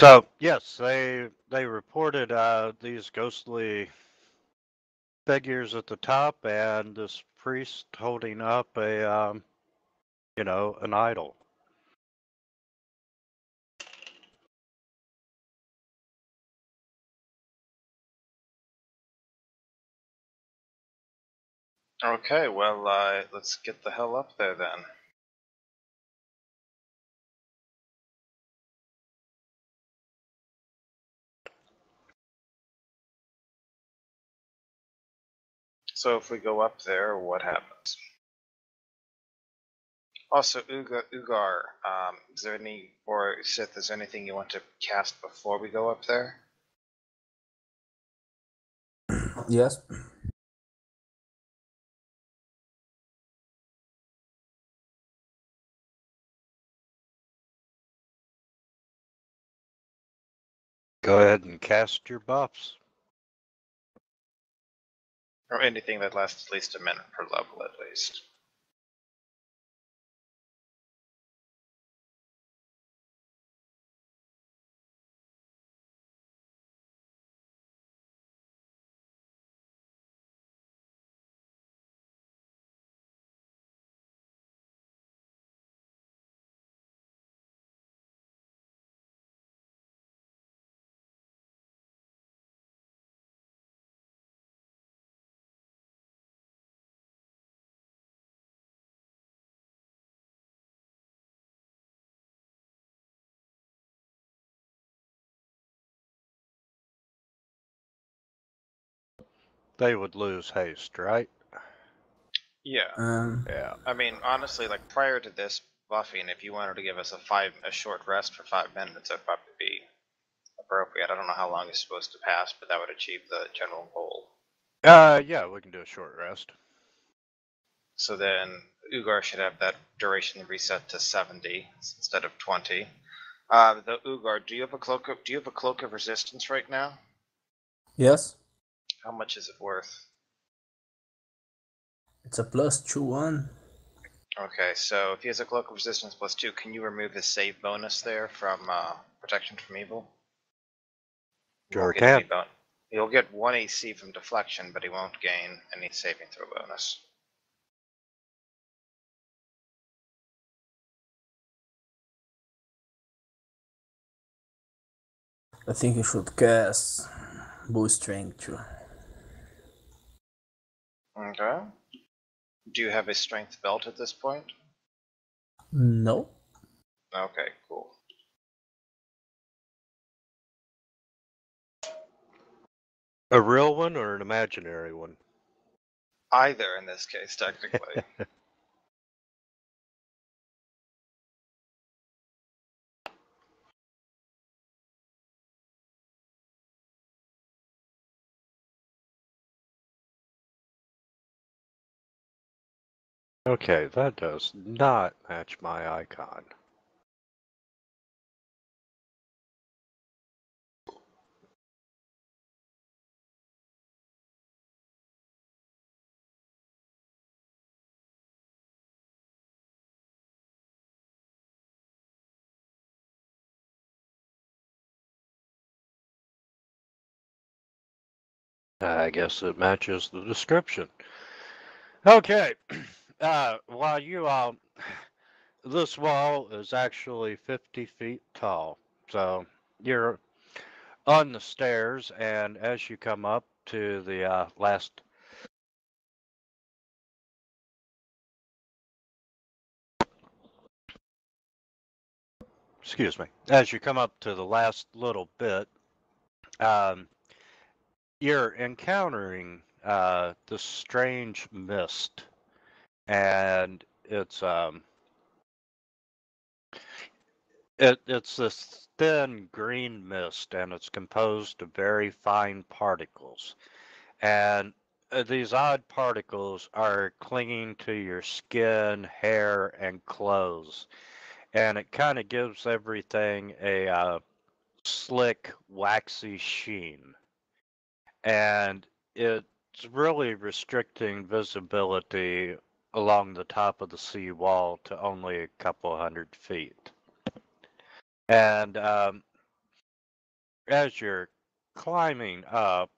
So yes, they reported these ghostly figures at the top and this priest holding up a an idol. Okay, well, let's get the hell up there then. So if we go up there, what happens? Also, Ugar, is there any, or Sith, is there anything you want to cast before we go up there? Yes. Go ahead and cast your buffs. Or anything that lasts at least a minute per level, at least. They would lose haste, right? Yeah. Yeah. I mean, honestly, like prior to this buffing, if you wanted to give us a short rest for 5 minutes, that'd probably be appropriate. I don't know how long it's supposed to pass, but that would achieve the general goal. Yeah, we can do a short rest. So then Ugar should have that duration reset to 70 instead of 20. The Ugar, do you have a cloak of resistance right now? Yes. How much is it worth? It's a +2 one. Okay, so if he has a cloak of resistance +2, can you remove his save bonus there from protection from evil? Sure can. He'll get 1 AC from deflection, but he won't gain any saving throw bonus. I think you should cast boost strength too. Okay. Do you have a strength belt at this point? No. Okay, cool. A real one or an imaginary one? Either in this case, technically. Okay, that does not match my icon. I guess it matches the description. Okay, while you this wall is actually 50 feet tall. So you're on the stairs, and as you come up to the last. Excuse me. As you come up to the last little bit, um, you're encountering this strange mist, and it's this thin green mist, and it's composed of very fine particles. And these odd particles are clinging to your skin, hair, and clothes. And it kind of gives everything a slick, waxy sheen. And it's really restricting visibility along the top of the sea wall to only a couple 100 feet. And as you're climbing up,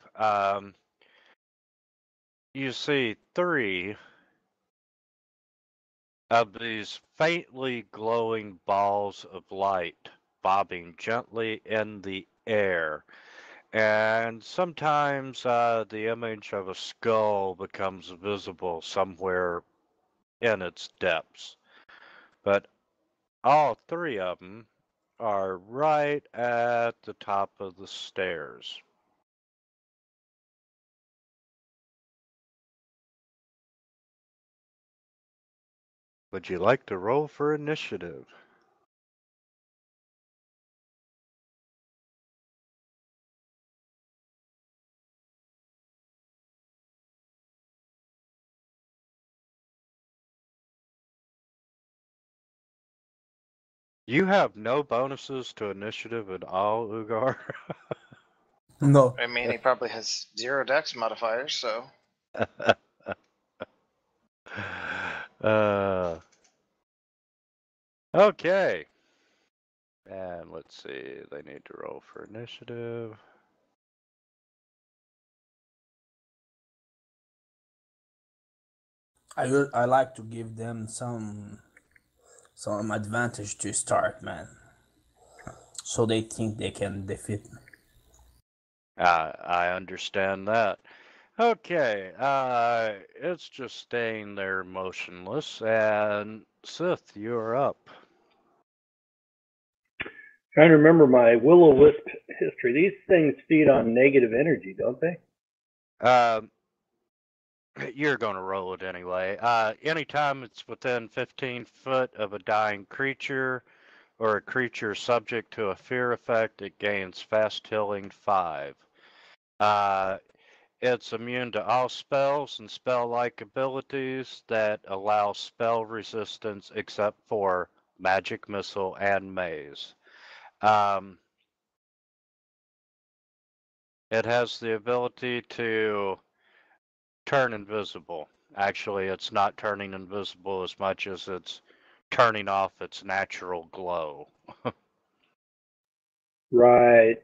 you see 3 of these faintly glowing balls of light bobbing gently in the air. And sometimes the image of a skull becomes visible somewhere in its depths. But all 3 of them are right at the top of the stairs. Would you like to roll for initiative? You have no bonuses to initiative at all, Ugar. No. I mean, he probably has 0 dex modifiers, so. Okay. And let's see, they need to roll for initiative. I like to give them some advantage to start, man. So they think they can defeat me. I understand that. Okay, it's just staying there motionless, and Sith, you're up. Trying to remember my will-o-wisp history. These things feed on negative energy, don't they? You're going to roll it anyway. Anytime it's within 15 foot of a dying creature or a creature subject to a fear effect, it gains fast healing 5. It's immune to all spells and spell-like abilities that allow spell resistance except for magic missile and maze. It has the ability to turn invisible. Actually, it's not turning invisible as much as it's turning off its natural glow. Right.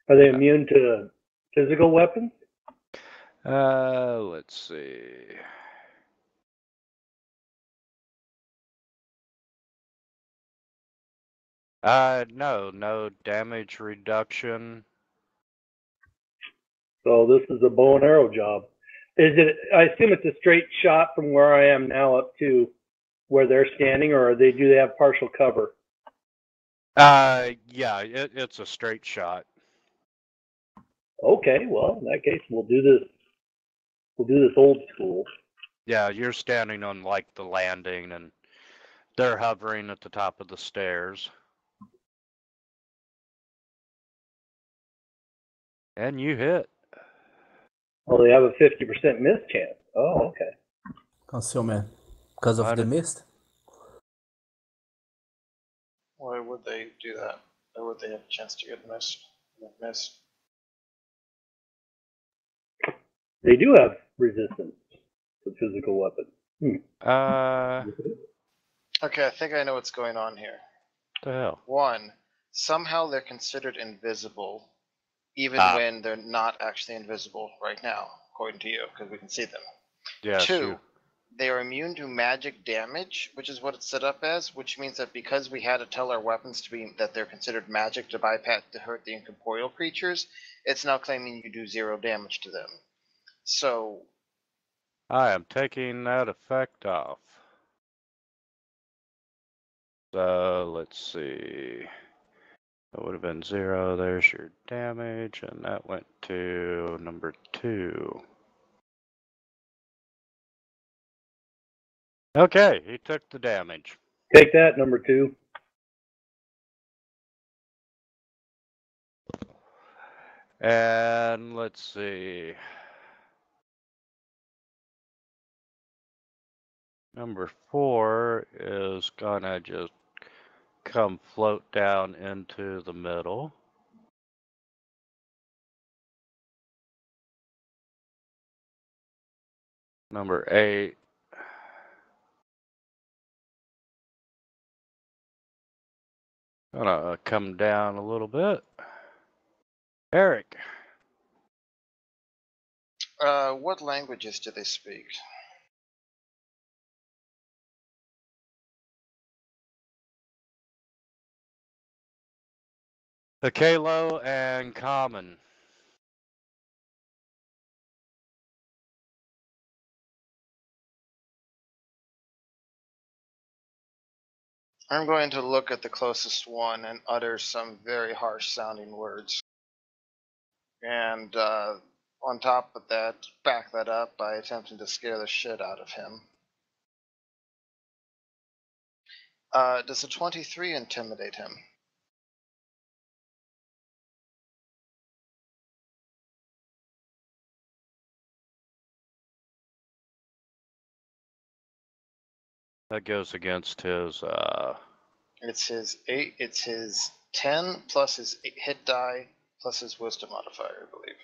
Are they immune to physical weapons? Let's see. No damage reduction. So this is a bow and arrow job. Is it? I assume it's a straight shot from where I am now up to where they're standing, or do they have partial cover? Yeah, it's a straight shot. Okay, well in that case we'll do this. We'll do this old school. Yeah, you're standing on like the landing and they're hovering at the top of the stairs. And you hit. Oh, they have a 50% miss chance. Oh, okay. Concealment. Because of the mist? Why would they do that? Why would they have a chance to get missed? They do have resistance to physical weapons. Okay, I think I know what's going on here. The hell? 1, somehow they're considered invisible, even when they're not actually invisible right now, according to you, because we can see them. Yes, 2, they are immune to magic damage, which is what it's set up as, which means that because we had to tell our weapons to be that they're considered magic to bypass to hurt the incorporeal creatures, it's now claiming you do 0 damage to them. So I am taking that effect off. So let's see. That would have been 0. There's your damage, and that went to number 2. Okay, he took the damage. Take that, number 2. And let's see. Number 4 is gonna just come float down into the middle. Number 8. Gonna come down a little bit. Eric. What languages do they speak? Akalo and Common. I'm going to look at the closest one and utter some very harsh sounding words. And on top of that, back that up by attempting to scare the shit out of him. Does a 23 intimidate him? That goes against his It's his 8. It's his 10 plus his hit die plus his wisdom modifier, I believe.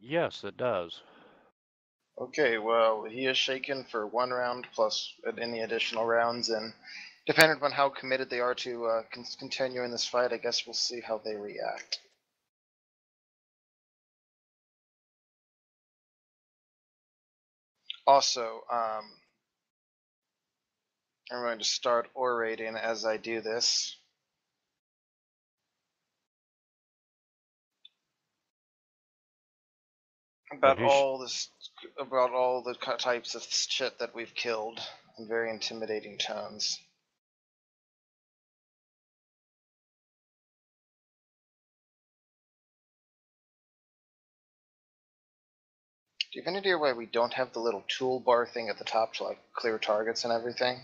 yes, it does. Okay, well, he is shaken for 1 round plus any additional rounds, and depending on how committed they are to continue in this fight, I guess we'll see how they react. Also, I'm going to start orating as I do this. About all the types of shit that we've killed in very intimidating tones. Do you have any idea why we don't have the little toolbar thing at the top to like clear targets and everything?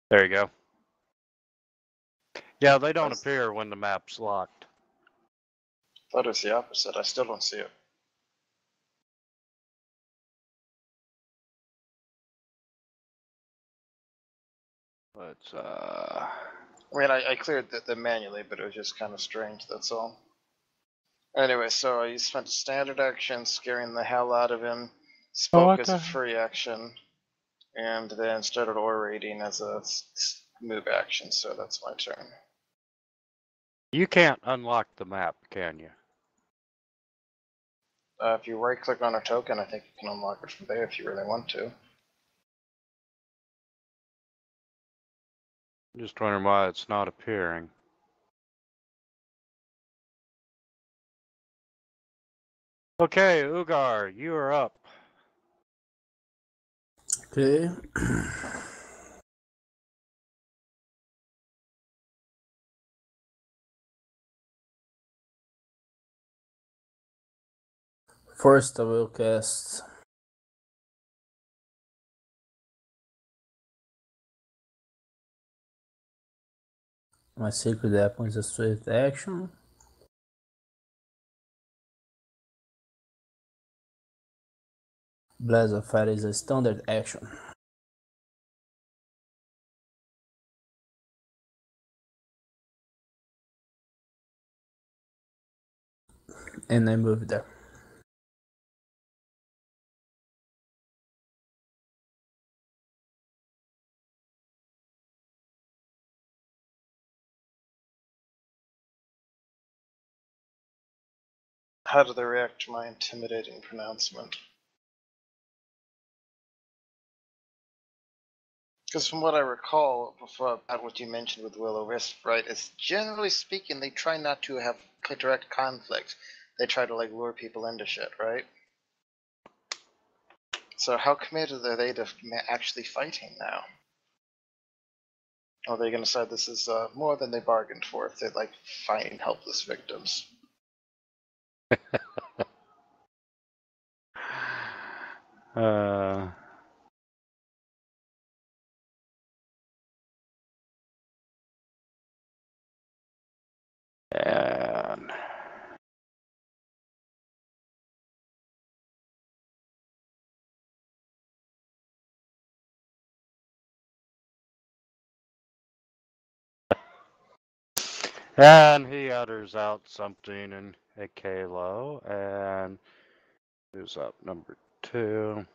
There you go. Yeah, they don't appear when the map's locked. Thought it was the opposite. I still don't see it. Let's I mean, I cleared them manually, but it was just kind of strange, that's all. Anyway, so I spent a standard action scaring the hell out of him, spoke as a free action, and then started orating as a move action, so that's my turn. You can't unlock the map, can you? If you right click on a token, I think you can unlock it from there if you really want to. I'm just wondering why it's not appearing. Okay, Ugar, you are up. Okay. First, I will cast my Sacred Apple as a swift action. Blast of Fire is a standard action. And I move there. How do they react to my intimidating pronouncement? Because from what I recall, before about what you mentioned with Will-O-Wisp, right, is generally speaking, they try not to have direct conflict. They try to like lure people into shit, right? So how committed are they to actually fighting now? Or are they going to decide this is more than they bargained for if they like finding helpless victims? Uh, and And he utters out something in a Kalo and moves up number 2.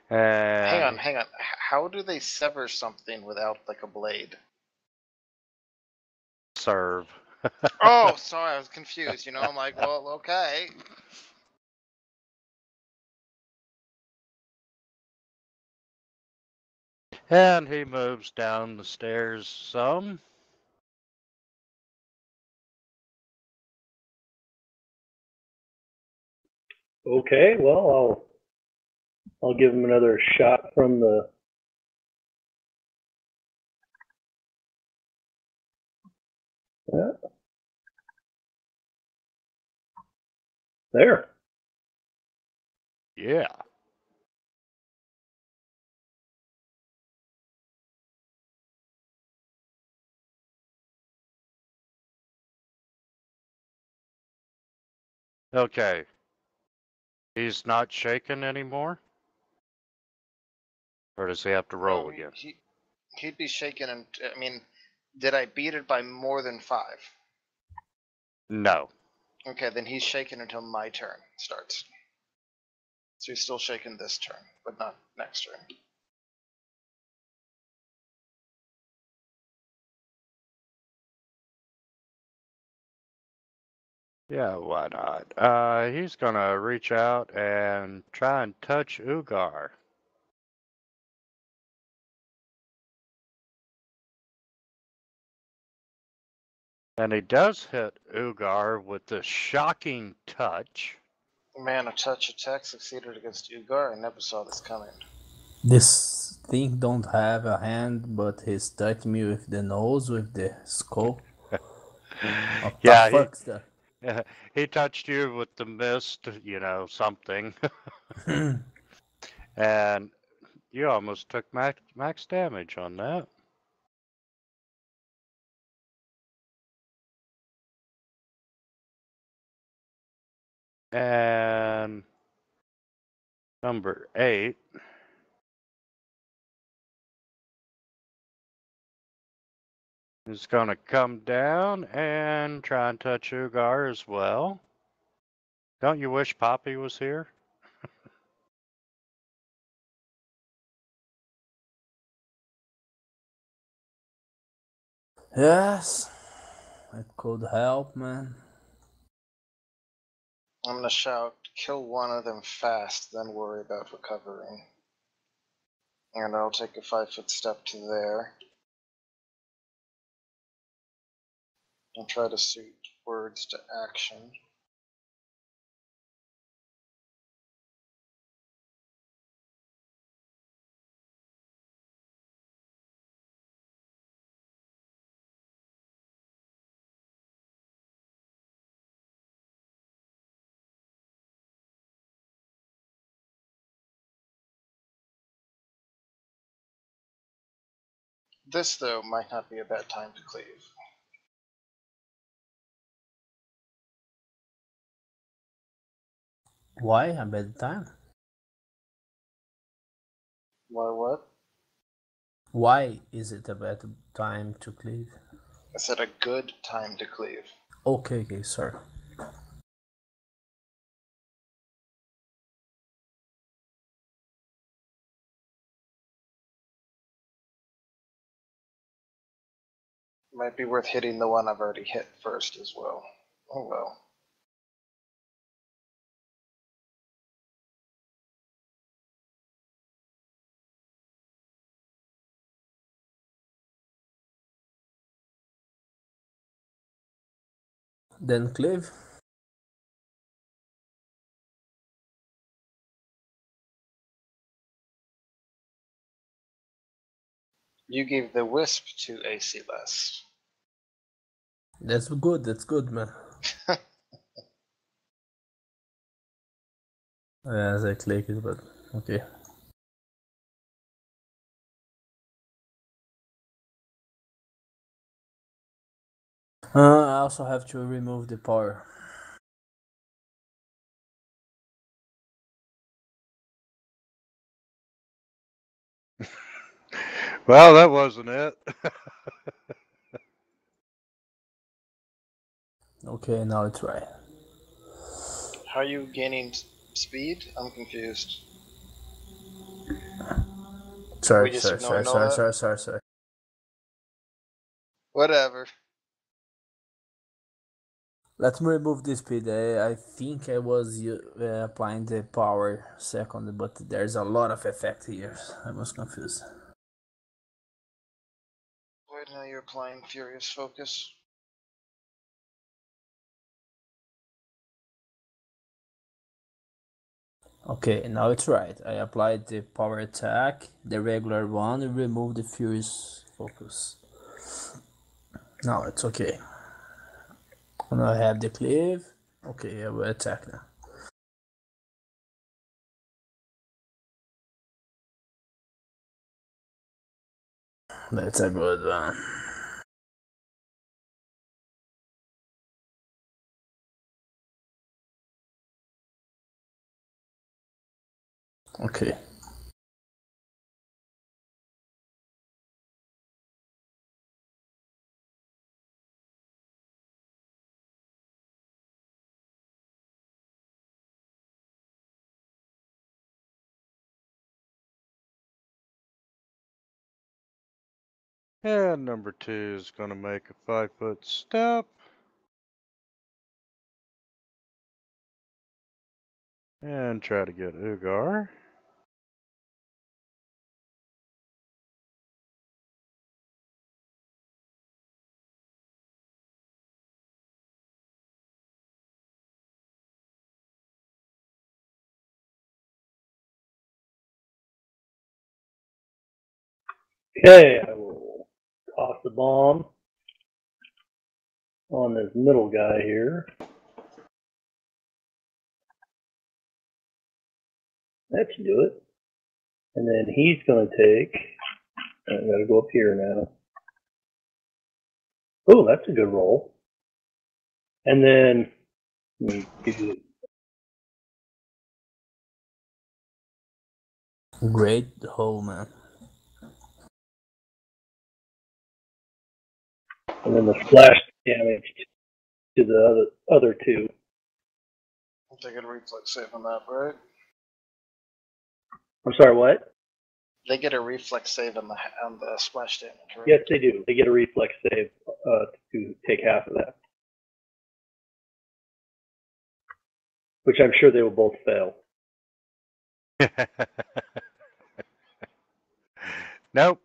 Hang And on, hang on. How do they sever something without like a blade? serve. Oh, sorry, I was confused. I'm like, well, okay. And he moves down the stairs some. Okay, well, I'll give him another shot from the. Yeah, there. Yeah. Okay. He's not shaken anymore? Or does he have to roll No, again? he'd be shaken. And I mean, did I beat it by more than 5? No. Okay, then he's shaken until my turn starts. So he's still shaken this turn, but not next turn. Yeah, why not? He's gonna reach out and try and touch Ugar. And he does hit Ugar with the shocking touch. Man, a touch attack succeeded against Ugar. I never saw this coming. This thing don't have a hand, but he's touching me with the nose, with the skull. What the Yeah, fuck's that? he touched you with the mist, something. And you almost took max damage on that. And number 8 is going to come down and try and touch Ugar as well. Don't you wish Poppy was here? Yes, it could help, man. I'm gonna shout, kill one of them fast, then worry about recovering. And I'll take a 5-foot step to there. And try to suit words to action. This, though, might not be a bad time to cleave. Why a bad time? Why what? Why is it a bad time to cleave? I said a good time to cleave. Okay, sorry. Might be worth hitting the one I've already hit first as well. Oh well. Then cleave. You gave the wisp to AC less. That's good, man. As I click it, but okay. I also have to remove the power. Well, that wasn't it. Okay, now it's right. How are you gaining speed? I'm confused. Sorry, We just sorry, sorry, ignoring all sorry, that? sorry, sorry. Whatever. Let me remove the speed. I think I was applying the power second, but there's a lot of effect here. I was confused. Wait, now you're applying Furious Focus. Okay, now it's right. I applied the power attack, the regular one, and removed the furious focus. Now it's okay. Now I have the cleave. Okay, I will attack now. That's a good one. Okay. And number 2 is going to make a 5-foot step. And try to get Ugar. Okay, I will toss the bomb on this middle guy here. That should do it. And then he's going to take. I got to go up here now. Oh, that's a good roll. And then let me give you. Great hole, man. And then the splash damage to the other two. They get a reflex save on that, right? I'm sorry, what? They get a reflex save on the splash damage, right? Yes, they do. They get a reflex save to take half of that, which I'm sure they will both fail. Nope.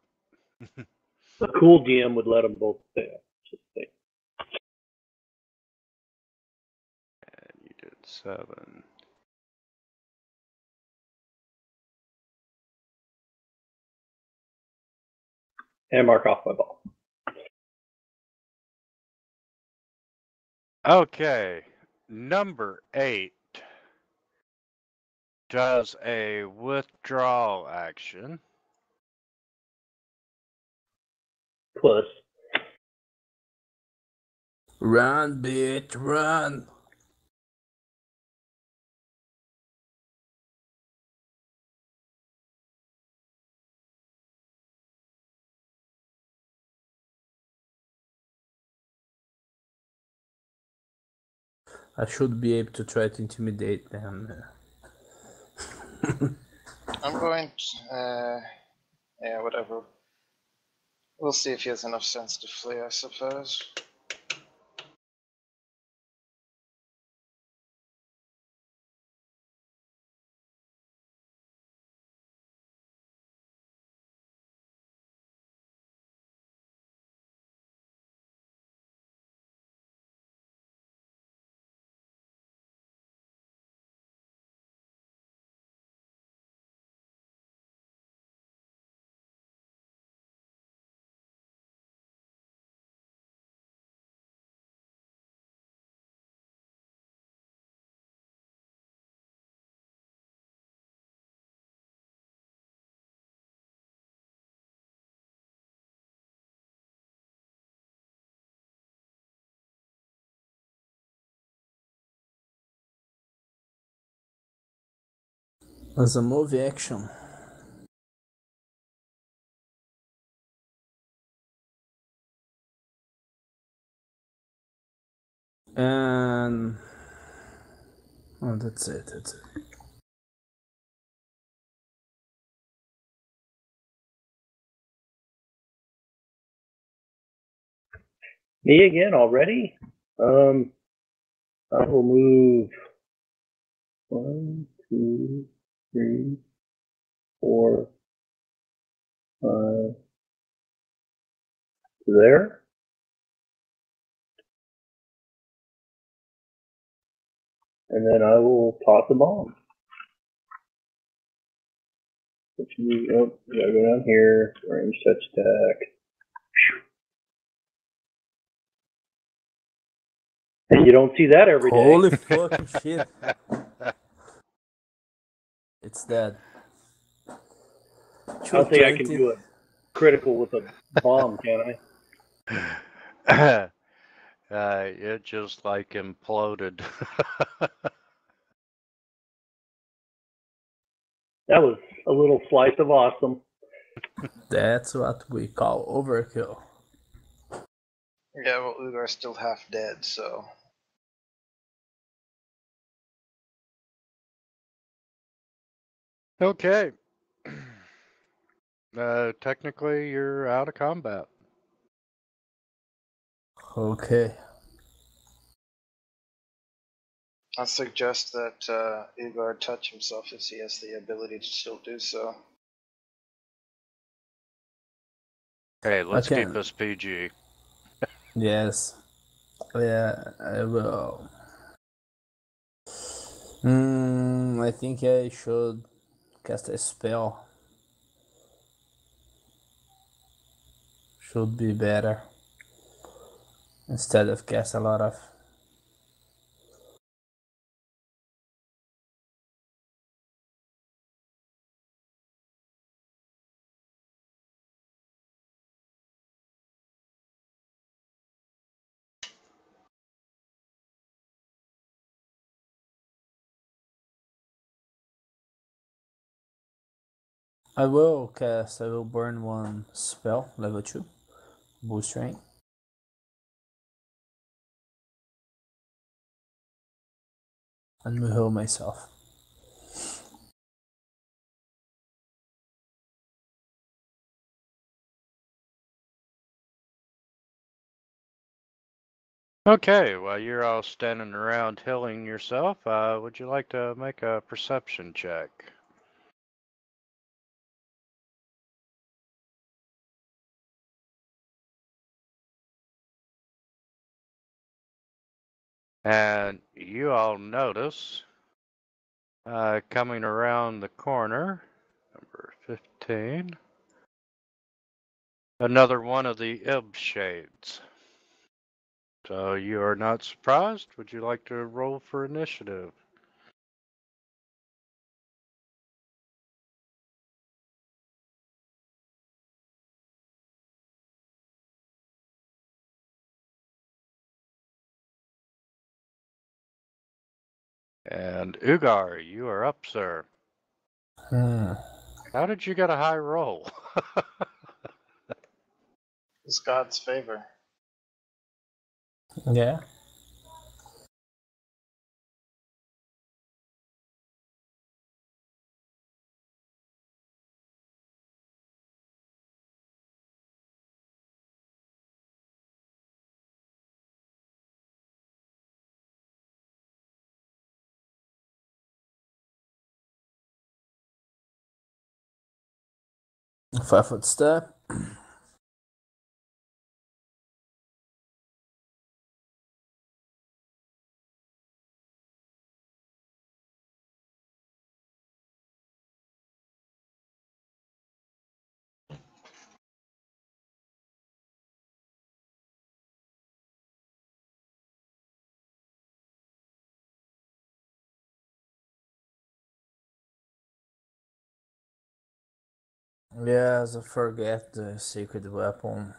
A cool GM would let them both fail. Just think. And you did 7. And mark off my ball. Okay. Number 8 does a withdrawal action. Plus, Run, bitch, run. I should be able to try to intimidate them. I'm going to, yeah, whatever. We'll see if he has enough sense to flee, I suppose. As a move action. And oh, that's it. That's it. Me again already? I will move 1, 2, 3, 4, 5 there. And then I will toss a bomb. Which you gotta go down here, range touch attack. And you don't see that every day. Holy fucking shit! It's dead. I don't think I can 220. do a critical with a bomb, can I? It just like imploded. That was a little slice of awesome. That's what we call overkill. Yeah, well, Ugar's still half dead, so. Okay. Technically, you're out of combat. Okay. I suggest that Ugar touch himself if he has the ability to still do so. Hey, let's Okay. keep this PG. Yes. Yeah, I will. I think I should cast a spell. Should be better. Instead of cast a lot of. I will burn one spell, level 2, boost rank. And will heal myself. Okay, while you're all standing around healing yourself, would you like to make a perception check? And you all notice, coming around the corner, number 15, another one of the Ib shades. So you are not surprised? Would you like to roll for initiative? And Ugar, you are up, sir. How did you get a high roll? It's God's favor. Yeah. A 5-foot step. Yes, I forget the secret weapon.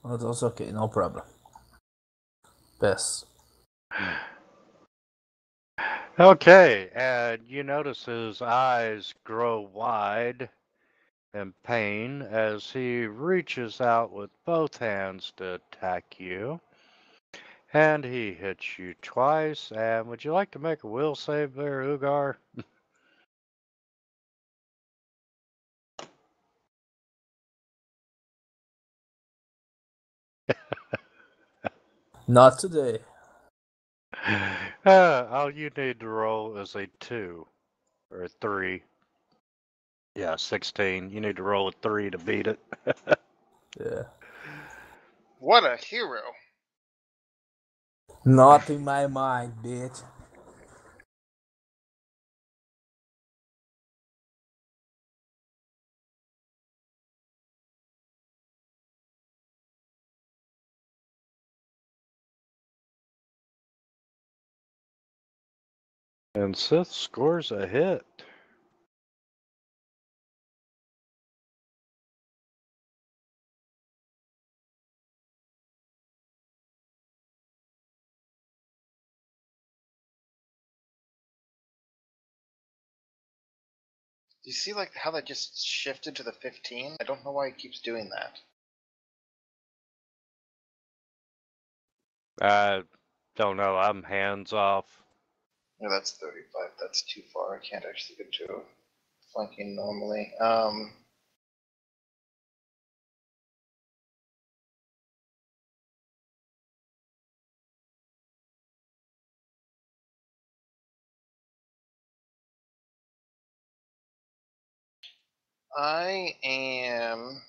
Oh, that's okay, no problem. Pass. Okay, and you notice his eyes grow wide in pain as he reaches out with both hands to attack you. And he hits you twice. And would you like to make a will save there, Ugar? Not today. All you need to roll is a 2 or a 3. Yeah, 16. You need to roll a 3 to beat it. Yeah. What a hero. Not in my mind, bitch. And Sith scores a hit. Do you see like how that just shifted to the 15? I don't know why it keeps doing that. I don't know. I'm hands off. No, that's 35. That's too far. I can't actually get to flanking normally. I am.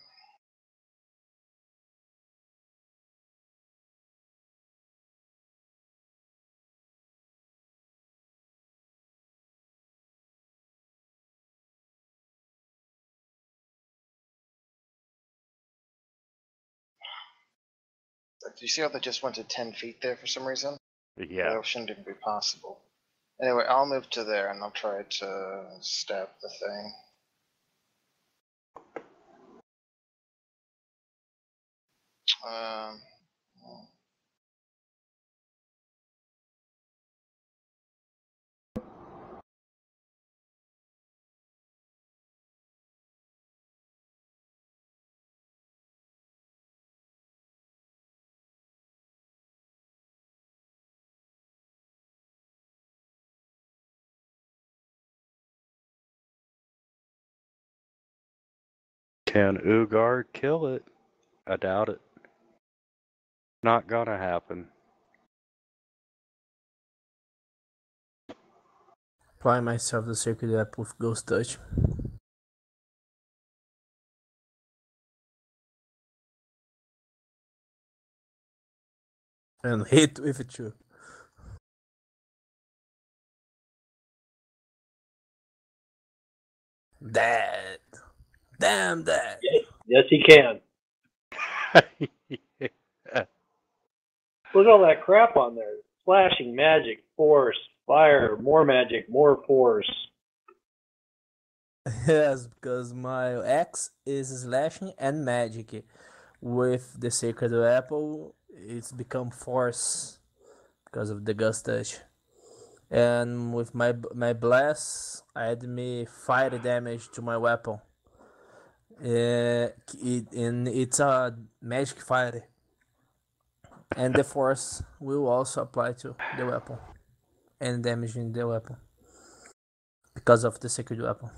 Do you see how that just went to 10 feet there for some reason? Yeah. That shouldn't even be possible. Anyway, I'll move to there and I'll try to stab the thing. Um, Can Ugar kill it? I doubt it. Not gonna happen. Apply myself the sacred apple with ghost touch. And hit with it too. Dead. Damn dead. Yes, he can. Look at all that crap on there. Slashing, magic, force, fire, more magic, more force. Yes, because my X is slashing and magic. With the sacred apple, it's become force because of the ghost touch. And with my blast, add me fire damage to my weapon. And it's a magic fire. And the force will also apply to the weapon and damaging the weapon because of the sacred weapon.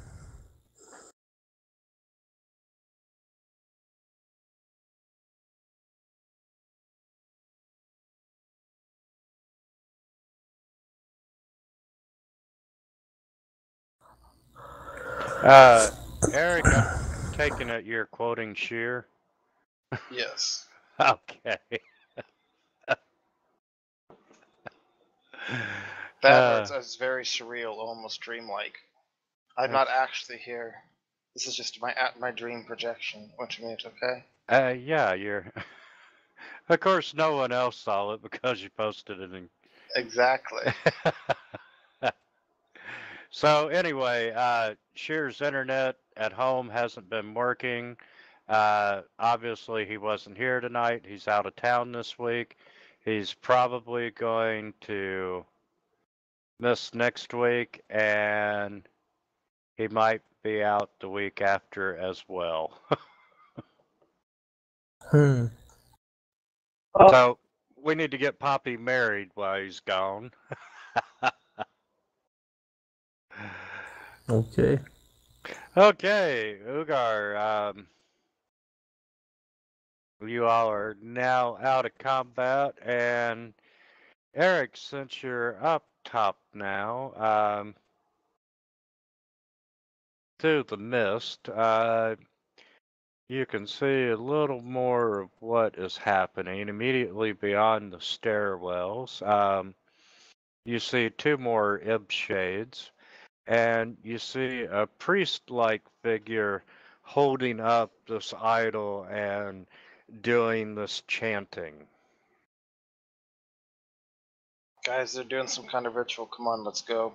Eric, I'm taking it you're quoting Sheer. yes. Okay. That is very surreal, almost dreamlike. I'm not actually here. This is just my dream projection. Wintermute, okay? Yeah, you're. Of course, no one else saw it because you posted it in. Exactly. So anyway, Shear's internet at home hasn't been working. Obviously, he wasn't here tonight. He's out of town this week. He's probably going to miss next week, and he might be out the week after as well. Hmm. Oh, So we need to get Poppy married while he's gone. Okay. Okay, Ugar, you all are now out of combat, and Eric, since you're up top now, through the mist, you can see a little more of what is happening immediately beyond the stairwells. You see two more Ib shades, and you see a priest-like figure holding up this idol and doing this chanting. Guys, they're doing some kind of ritual. Come on, let's go.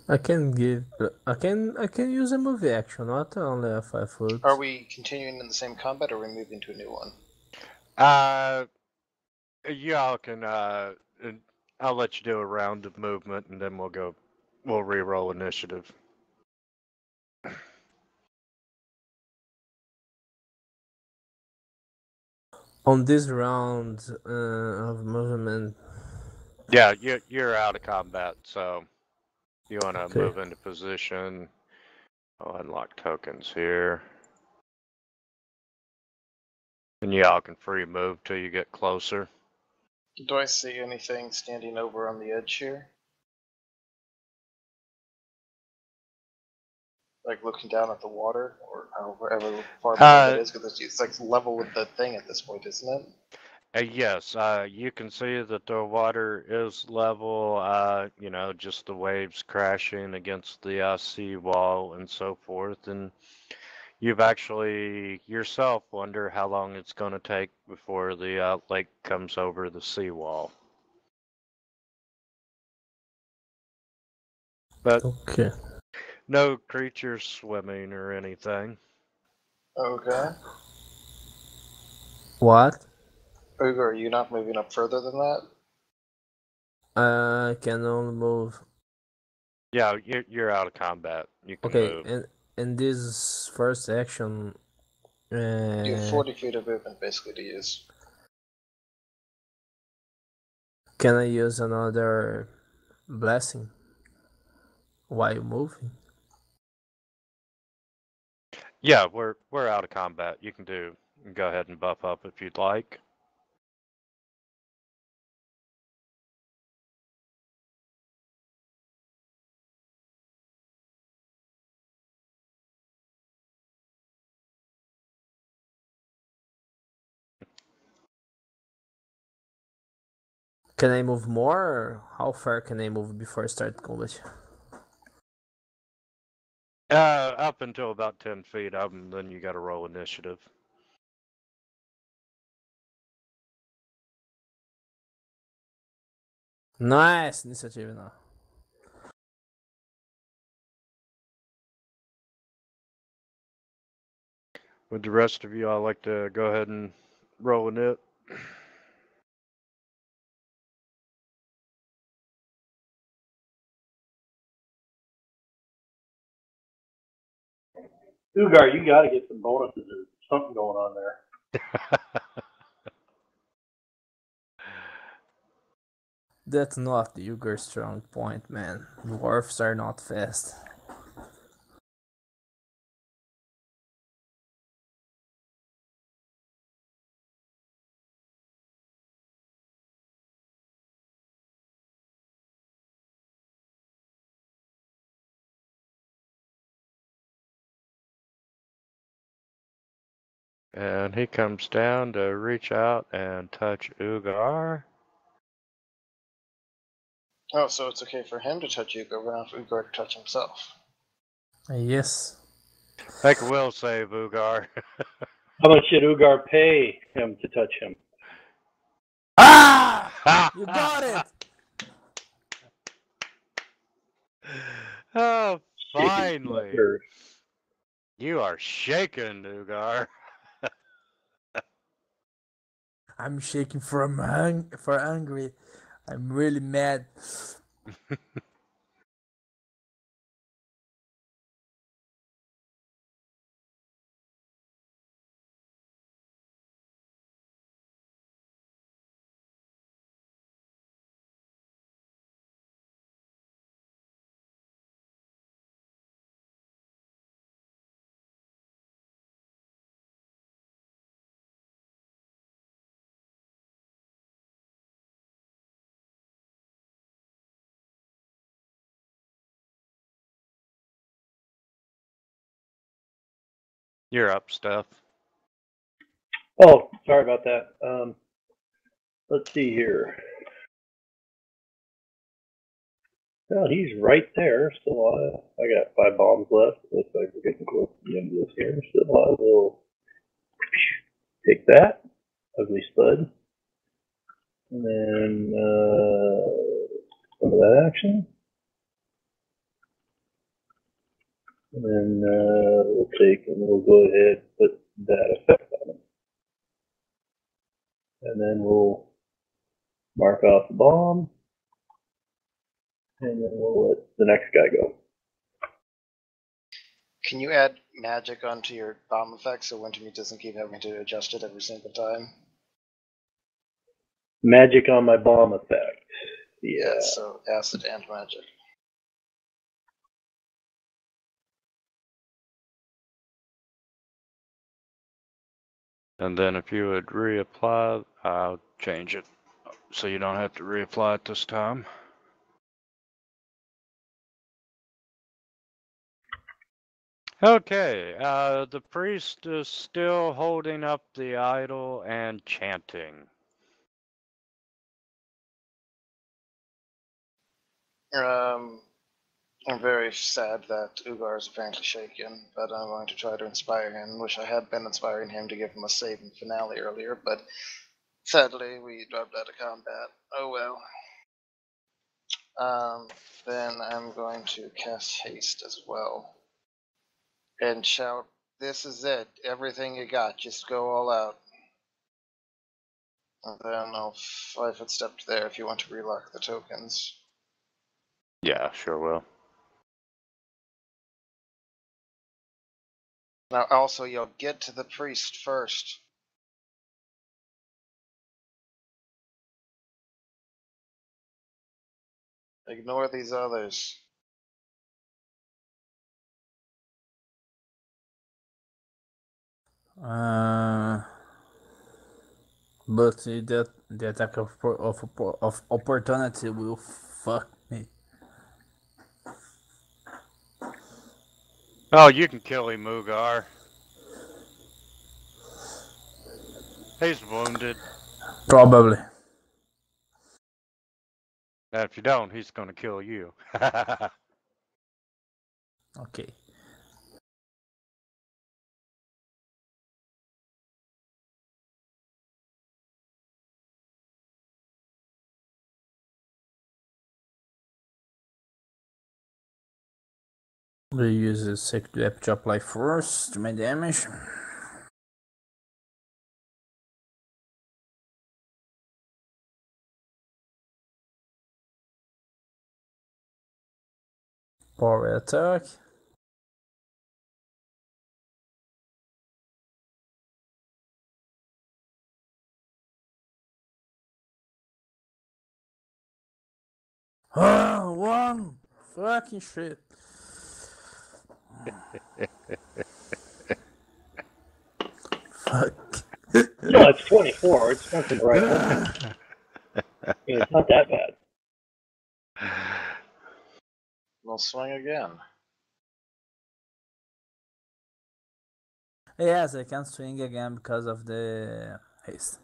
I can use a movie action, not only a 5 foot. Are we continuing in the same combat, or are we moving to a new one? Y'all can, I'll let you do a round of movement, and then we'll re-roll initiative. On this round of movement. Yeah, you're out of combat, so you want to Okay. move into position. I'll unlock tokens here. And y'all can free move till you get closer. Do I see anything standing over on the edge here? Like looking down at the water, or however far below that is, because it's like level with the thing at this point, isn't it? Yes, you can see that the water is level, you know, just the waves crashing against the sea wall and so forth. And you've actually yourself wonder how long it's going to take before the lake comes over the seawall. But Okay. no creatures swimming or anything. Okay. What? Ugo, are you not moving up further than that? I can only move. Yeah, you're out of combat. You can Okay, move. and in this first action, You have 40 feet of movement basically to use. can I use another blessing while moving? Yeah, we're out of combat. You can go ahead and buff up if you'd like. Can I move more? Or how far can I move before I start combat? Up until about 10 feet of them, then you got to roll initiative. Nice initiative now. Would the rest of you all like to go ahead and roll in it? Ugar, you got to get some bonuses or something going on there. That's not the Ugar strong point, man. Dwarfs are not fast. And he comes down to reach out and touch Ugar. Oh, so it's okay for him to touch Ugo, but not for Ugo to touch himself. Yes. Make a will save, Ugar. How much should Ugar pay him to touch him? Ah! You got it! Oh, finally. You are shaken, Ugar. I'm shaking from angry. I'm really mad. You're up, Steph. Oh, sorry about that. Let's see here. Well, he's right there. So I got 5 bombs left. Looks like we're getting close to the end of this here. So I will take that. Ugly spud. And then some of that action. And then we'll take and we'll go ahead and put that effect on it. And then we'll mark off the bomb. And then we'll let the next guy go. Can you add magic onto your bomb effect so Wintermute doesn't keep having to adjust it every single time? Magic on my bomb effect. Yeah. So acid and magic. And then if you would reapply, I'll change it so you don't have to reapply it this time. Okay, the priest is still holding up the idol and chanting. I'm very sad that Ugar is apparently shaken, but I'm going to try to inspire him. Wish I had been inspiring him to give him a save and finale earlier, but sadly we dropped out of combat. Oh well. Then I'm going to cast haste as well. And shout, "This is it. Everything you got. Just go all out." And then I'll 5-foot step there if you want to relock the tokens. Yeah, sure will. Now also, you'll get to the priest first. Ignore these others. But the attack of opportunity will fuck me. Oh, you can kill him, Ugar. He's wounded. Probably. And if you don't, he's gonna kill you. Okay. We use the sacred weapon to apply force to my damage. Power attack. Ah, 1! Fucking shit. Fuck. No, it's 24. It's not the right one. It's not that bad. We'll swing again. Yes, I can swing again because of the haste.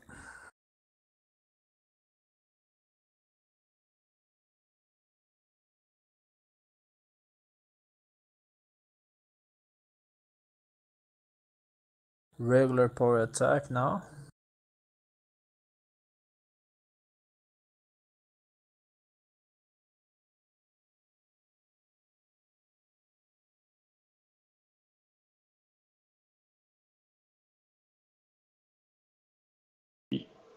Regular power attack now.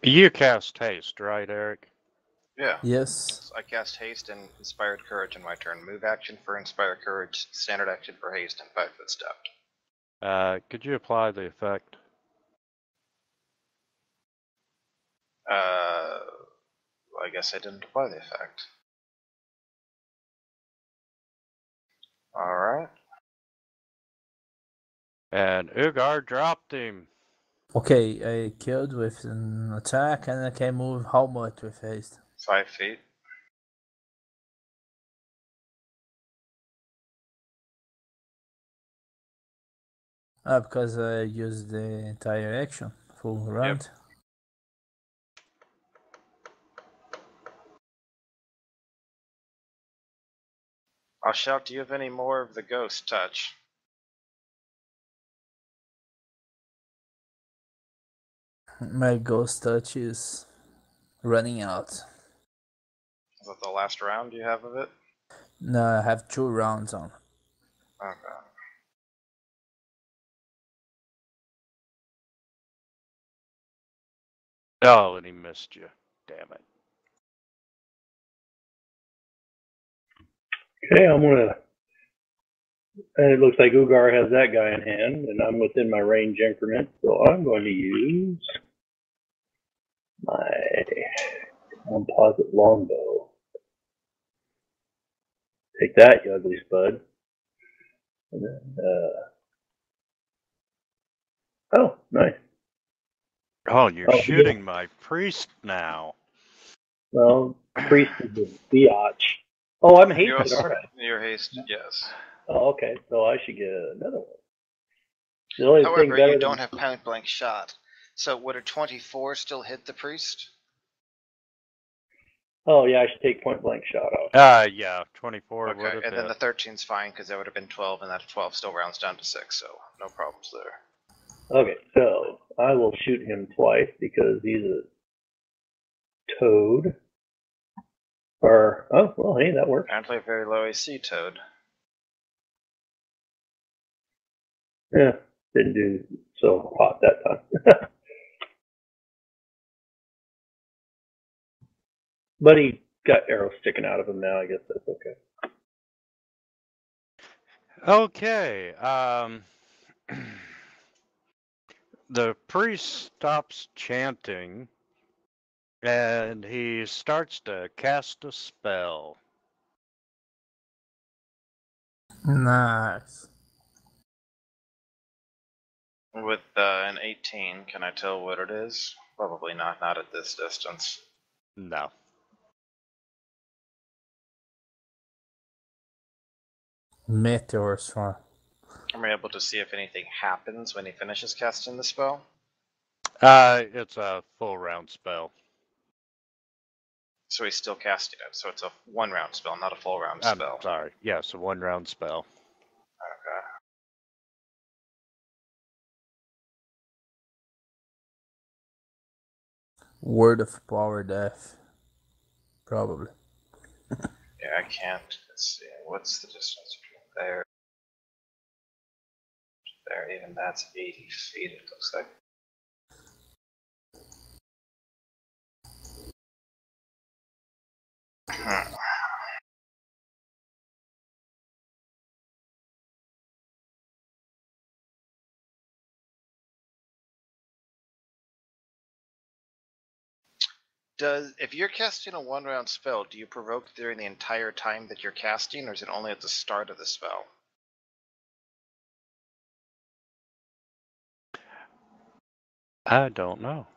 You cast haste, right, Eric? Yeah. Yes. So I cast haste and inspired courage in my turn. Move action for inspired courage, standard action for haste, and 5-foot step. Could you apply the effect? I guess I didn't apply the effect. Alright. And Ugar dropped him. Okay, I killed with an attack and I can move how much with haste? 5 feet. Because I used the entire action, full round. I'll shout, do you have any more of the ghost touch? My ghost touch is running out. Is that the last round you have of it? No, I have 2 rounds on. Okay. Oh, and he missed you. Damn it. Okay, I'm gonna. And it looks like Ugar has that guy in hand, and I'm within my range increment, so I'm going to use my composite longbow. Take that, you ugly spud. And then, oh, nice. Oh, you're shooting my priest now. Well, priest is the biatch. Oh, I'm hasted, You're, aren't I? you're hasted, yes. Oh, okay, so I should get another one. The only thing However, better you don't than have point blank shot. So would a 24 still hit the priest? oh yeah, I should take point blank shot off. Yeah, 24 would Okay, have and then hit. the 13's fine because that would have been 12, and that 12 still rounds down to 6, so no problems there. Okay, so I will shoot him twice because he's a toad. Or oh well, hey, that works. Apparently a very low AC toad. Yeah, didn't do so hot that time. But he got arrows sticking out of him now. I guess that's okay. Okay. The priest stops chanting and he starts to cast a spell. Nice. With an 18, can I tell what it is? Probably not at this distance. No. Meteor Swarm. Am I able to see if anything happens when he finishes casting the spell? It's a full round spell. So he's still casting it, so it's a 1-round spell, not a full round spell. Sorry. Yes, a 1-round spell. Okay. Word of Power Death. Probably. Yeah, I can't. Let's see. What's the distance between there? There, even that's 80 feet, it looks like. If you're casting a 1-round spell, do you provoke during the entire time that you're casting, or is it only at the start of the spell? I don't know.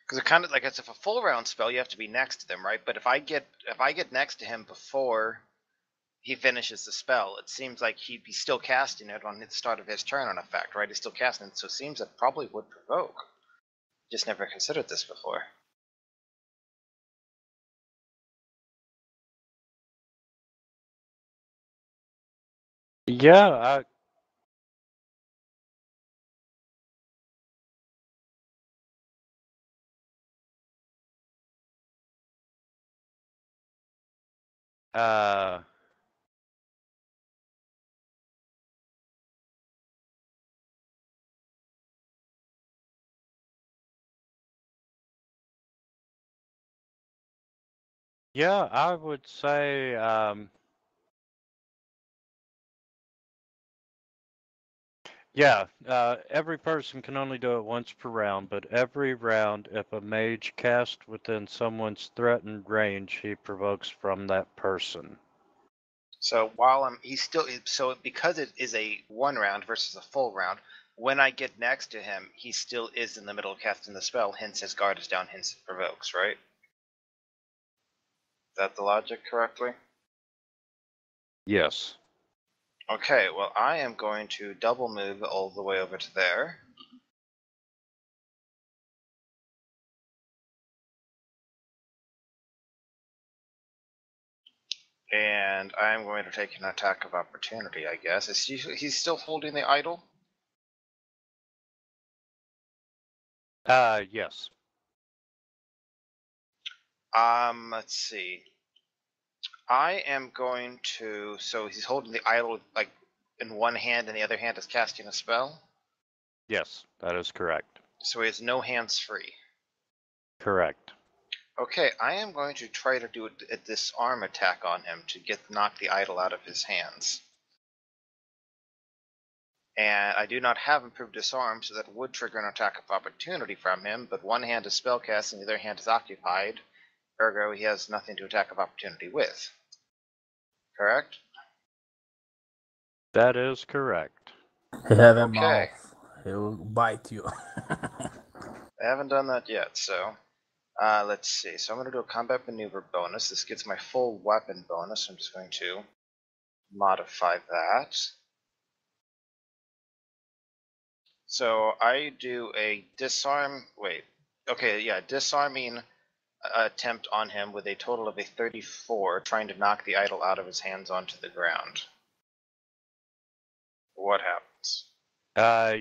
Because it kind of like it's if a full round spell, you have to be next to them, right? But if I get next to him before he finishes the spell, it seems like he'd be still casting it on the start of his turn on effect, right? He's still casting it, so it seems it probably would provoke. Just never considered this before. Yeah, yeah, I would say, yeah, every person can only do it once per round, but every round, if a mage casts within someone's threatened range, he provokes from that person. So because it is a 1 round versus a full round, when I get next to him, he still is in the middle of casting the spell, hence his guard is down, hence it provokes, right? Is that the logic correctly? Yes. Okay, well I am going to double move all the way over to there. And I'm going to take an attack of opportunity, I guess. He's still holding the idol? Yes. Let's see. I am going to. So he's holding the idol like in one hand, and the other hand is casting a spell. Yes, that is correct. So he has no hands free. Correct. Okay, I am going to try to do a disarm attack on him to knock the idol out of his hands. And I do not have improved disarm, so that would trigger an attack of opportunity from him, but one hand is spellcast and the other hand is occupied. Ergo, he has nothing to attack of opportunity with. Correct? That is correct. You have a Okay. mouth. He will bite you. I haven't done that yet, so let's see. So I'm going to do a combat maneuver bonus. This gets my full weapon bonus. I'm just going to modify that. So I do a disarm. Wait. Okay, yeah, disarming attempt on him with a total of a 34, trying to knock the idol out of his hands onto the ground. What happens?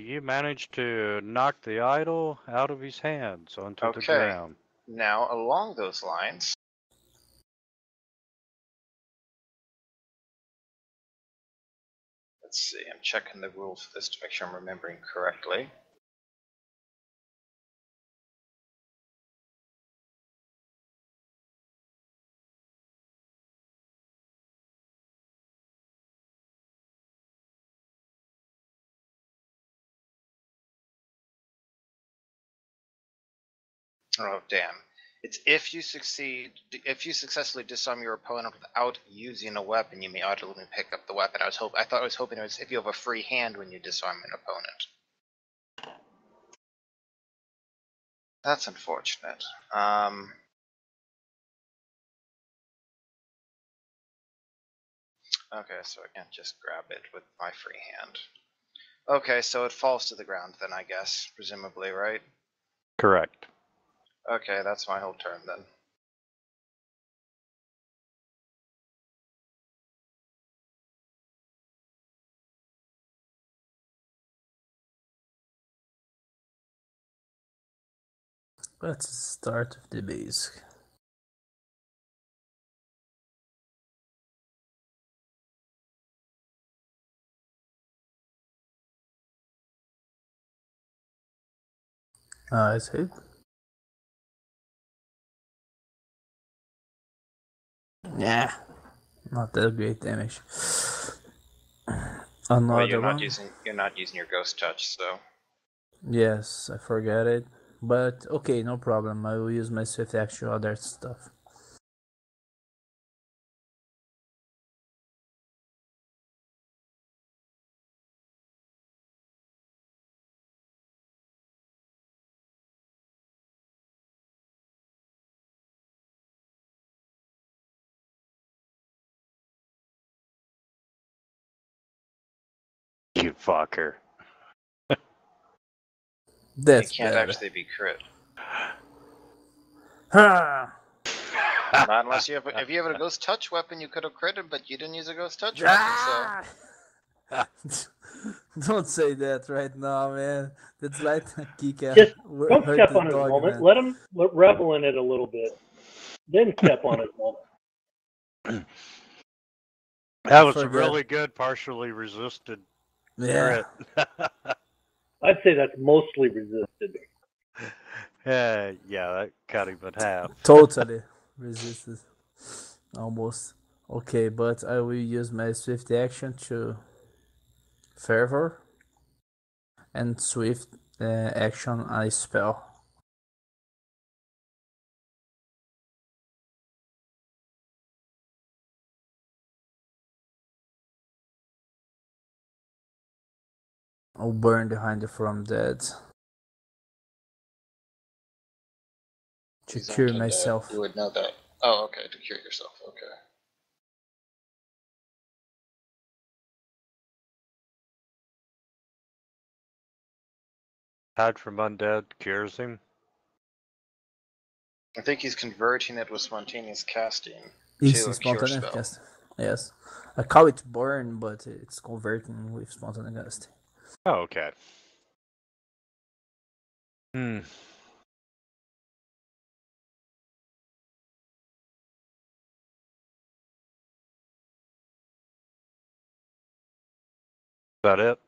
You managed to knock the idol out of his hands onto the Okay. ground. Now, along those lines, let's see, I'm checking the rules for this to make sure I'm remembering correctly. Oh, damn. It's if you successfully disarm your opponent without using a weapon, you may automatically pick up the weapon. I thought I was hoping it was if you have a free hand when you disarm an opponent. That's unfortunate. Okay, so I can't just grab it with my free hand. Okay, so it falls to the ground then, I guess, presumably, right? Correct. Okay, that's my whole turn then. Let's start with the basic. Nice hit. Yeah, not that great damage. Another Well, you're one. not using your ghost touch, so. Yes, I forgot it. But okay, no problem. I will use my swift action on other stuff. You fucker. That's It can't better. actually be crit. Ha! Not unless you have if you have a ghost touch weapon, you could have critted, but you didn't use a ghost touch weapon, so. Ah! Don't say that right now, man. That's like a kick Just don't hurt step the on his dog, moment. man. Let him revel in it a little bit. Then step on his moment. That was a Forget. really good partially resisted Yeah, crit. I'd say that's mostly resisted. Yeah, that cut him in half. totally resisted. Almost. Okay, but I will use my swift action to fervor and swift action I spell. I'll burn behind the from dead. To These cure aren't undead. myself. You would know that. Oh, okay, to cure yourself. Okay. Hide from undead cures him. I think he's converting it with spontaneous casting Easy to a cure spontaneous spell. cast. Yes. I call it burn, but it's converting with spontaneous cast. Oh, okay. Hmm. Is that it?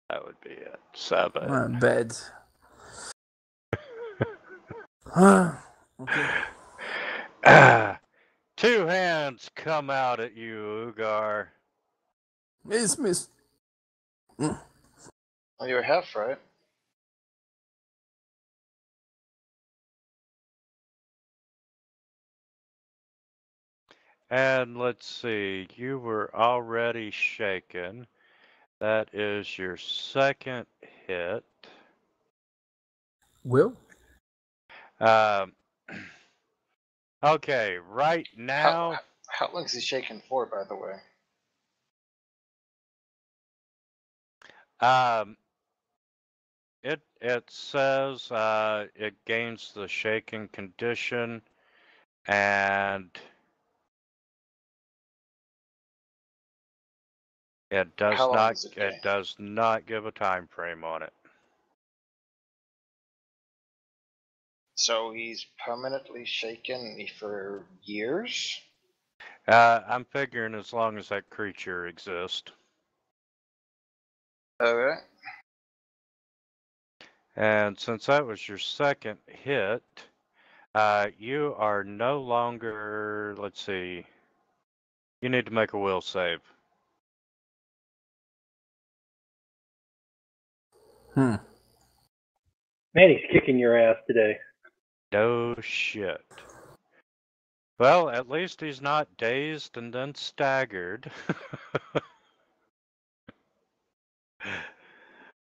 That would be it. 7. Bad. Okay. 2 hands come out at you, Ugar. Miss. Oh, you were half right. And let's see, you were already shaken. That is your second hit. Will? Okay, right now. How long is he shaken for, by the way? It says it gains the shaking condition, and it does How long not does it gain? it does not give a time frame on it. So he's permanently shaken for years? I'm figuring as long as that creature exists. Alright. And since that was your second hit, you are no longer, let's see, you need to make a will save. Hmm. Man, he's kicking your ass today. No shit. Well, at least he's not dazed and then staggered.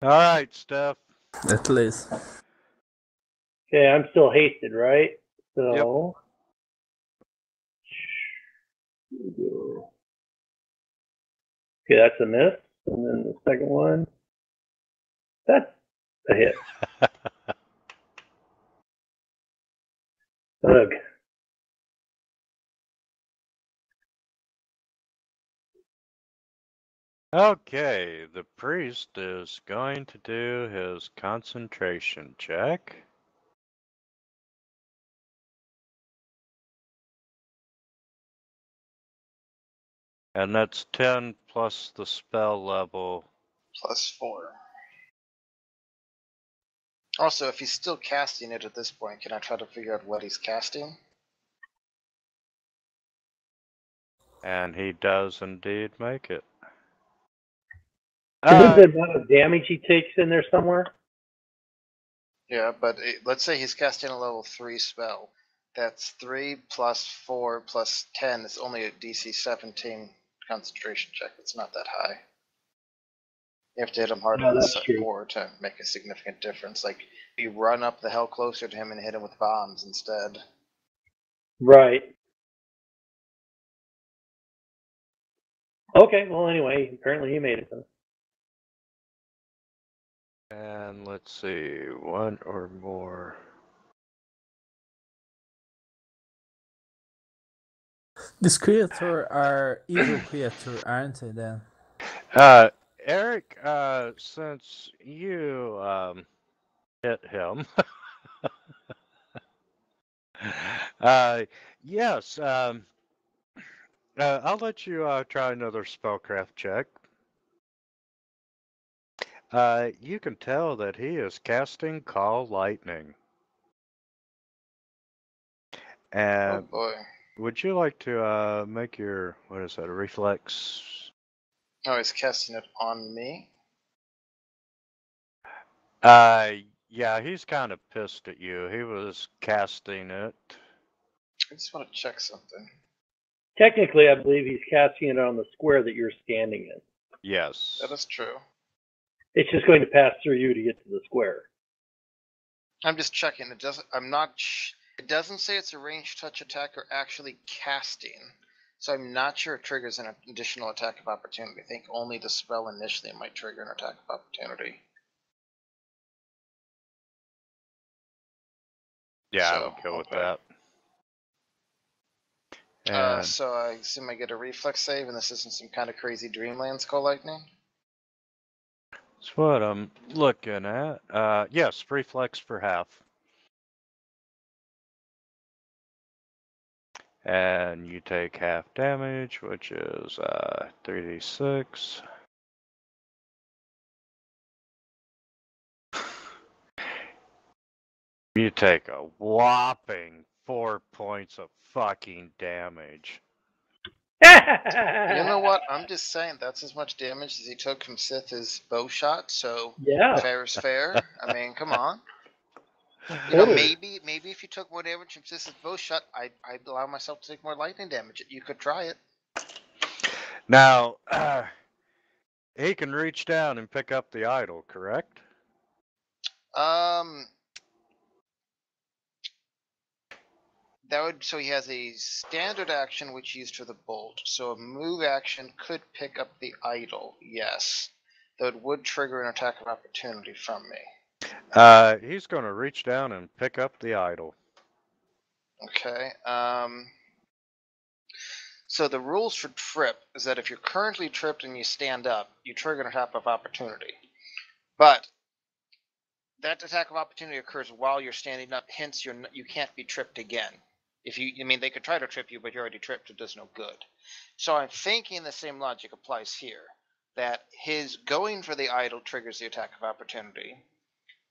All right, Steph. At least. Okay, I'm still hasted, right? So. Okay, that's a miss. And then the second one. That's a hit. Ugh. Okay, the priest is going to do his concentration check. And that's 10 plus the spell level. +4. Also, if he's still casting it at this point, can I try to figure out what he's casting? And he does indeed make it. Is the amount of damage he takes in there somewhere? Yeah, but let's say he's casting a level 3 spell. That's 3 plus 4 plus 10. It's only a DC 17 concentration check. It's not that high. You have to hit him hard on the that's true. 4 to make a significant difference. Like, you run up the hell closer to him and hit him with bombs instead. Right. Okay, well, anyway, apparently he made it. And let's see, 1 or more. These creatures are evil creatures, aren't they then? Eric, since you hit him, yes, I'll let you try another spellcraft check. You can tell that he is casting Call Lightning. And Oh boy. would you like to make your, what is that, a reflex? Oh, he's casting it on me? Yeah, he's kind of pissed at you. He was casting it I just want to check something. Technically, I believe he's casting it on the square that you're standing in. Yes. That is true. It's just going to pass through you to get to the square. I'm just checking. It doesn't. I'm not. It doesn't say it's a ranged touch attack or actually casting, so I'm not sure it triggers an additional attack of opportunity. I think only the spell initially might trigger an attack of opportunity. Yeah, I So, would go with okay. that. And So I assume I get a reflex save, and this isn't some kind of crazy Dreamland Skull Lightning? that's what I'm looking at. Yes, reflex for half. And you take half damage, which is 3d6. You take a whopping 4 points of fucking damage. You know what? I'm just saying that's as much damage as he took from Sith's bow shot, so Yeah. fair is fair. I mean, come on. You know, Totally. maybe if you took more damage from Sith's bow shot, I'd allow myself to take more lightning damage. You could try it. Now, he can reach down and pick up the idol, correct? So he has a standard action which he used for the bolt. So a move action could pick up the idol, yes. Though it would trigger an attack of opportunity from me. He's going to reach down and pick up the idol. Okay. So the rules for trip is that if you're currently tripped and you stand up, you trigger an attack of opportunity. But that attack of opportunity occurs while you're standing up, hence you can't be tripped again. They could try to trip you, but you're already tripped, it does no good. So I'm thinking the same logic applies here, that his going for the idol triggers the attack of opportunity.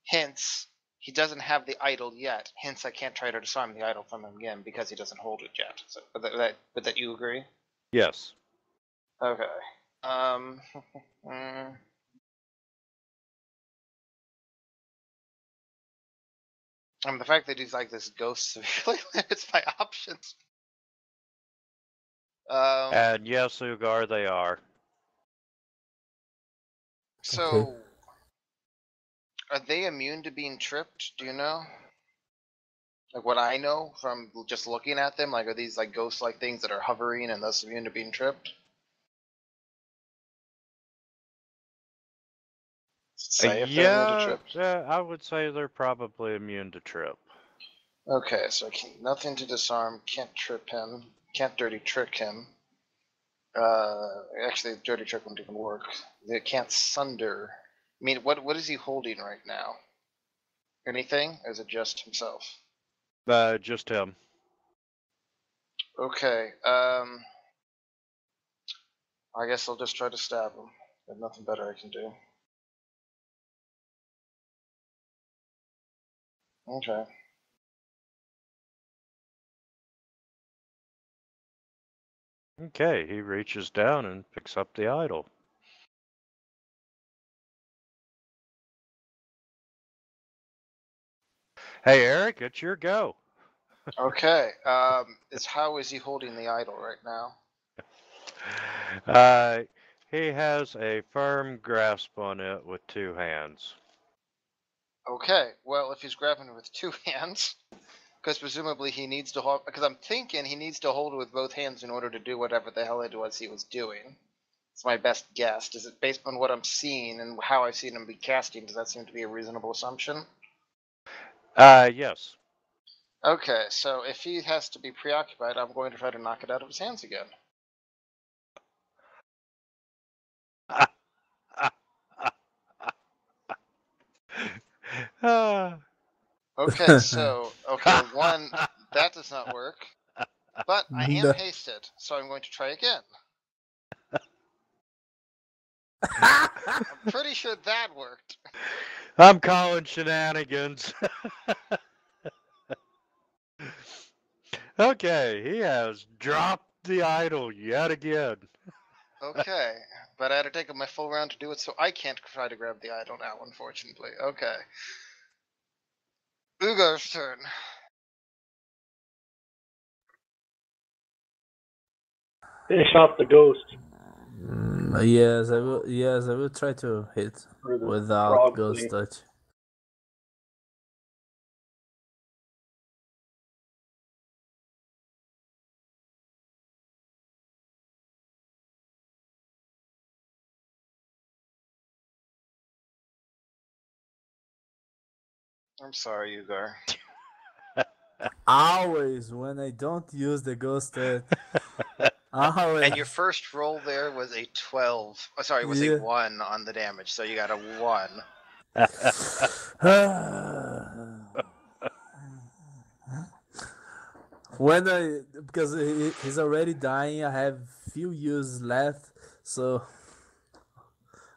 Hence, he doesn't have the idol yet. Hence, I can't try to disarm the idol from him again because he doesn't hold it yet. So, but that you agree? Yes. Okay. The fact that he's like this ghost severely limits my options. And yes, Ugar, they are. So, Okay. are they immune to being tripped? Do you know? Like what I know from just looking at them, like are these like ghost-like things that are hovering and thus immune to being tripped? Say if they're immune to trip. Yeah, I would say they're probably immune to trip. Okay, so nothing to disarm, can't trip him, can't dirty trick him. Actually, dirty trick wouldn't even work. They can't sunder. I mean, what is he holding right now? Anything? Or is it just himself? Just him. Okay, I guess I'll just try to stab him. There's nothing better I can do. Okay. Okay, he reaches down and picks up the idol. Hey, Eric, it's your go. Okay. How is he holding the idol right now? He has a firm grasp on it with 2 hands. Okay. Well, if he's grabbing it with 2 hands, because presumably he needs to hold. Because I'm thinking he needs to hold it with both hands in order to do whatever the hell it was he was doing. It's my best guess. Does it, based on what I'm seeing and how I've seen him be casting, does that seem to be a reasonable assumption? Yes. Okay, so if he has to be preoccupied, I'm going to try to knock it out of his hands again. Okay, so one, that does not work. But I am hasted, so I'm going to try again. I'm pretty sure that worked. I'm calling shenanigans. Okay, he has dropped the idol yet again. Okay, but I had to take my full round to do it, so I can't try to grab the idol now, unfortunately. Okay. Ugar's turn. Finish off the ghost. Yes, I will. Yes, I will try to hit Or the without frog ghost thing. touch. I'm sorry, Ugar. Always when I don't use the ghost touch. Always. And your first roll there was a 12. Oh, sorry, was Yeah. a 1 on the damage, so you got a 1. When because he's already dying, I have few use left, so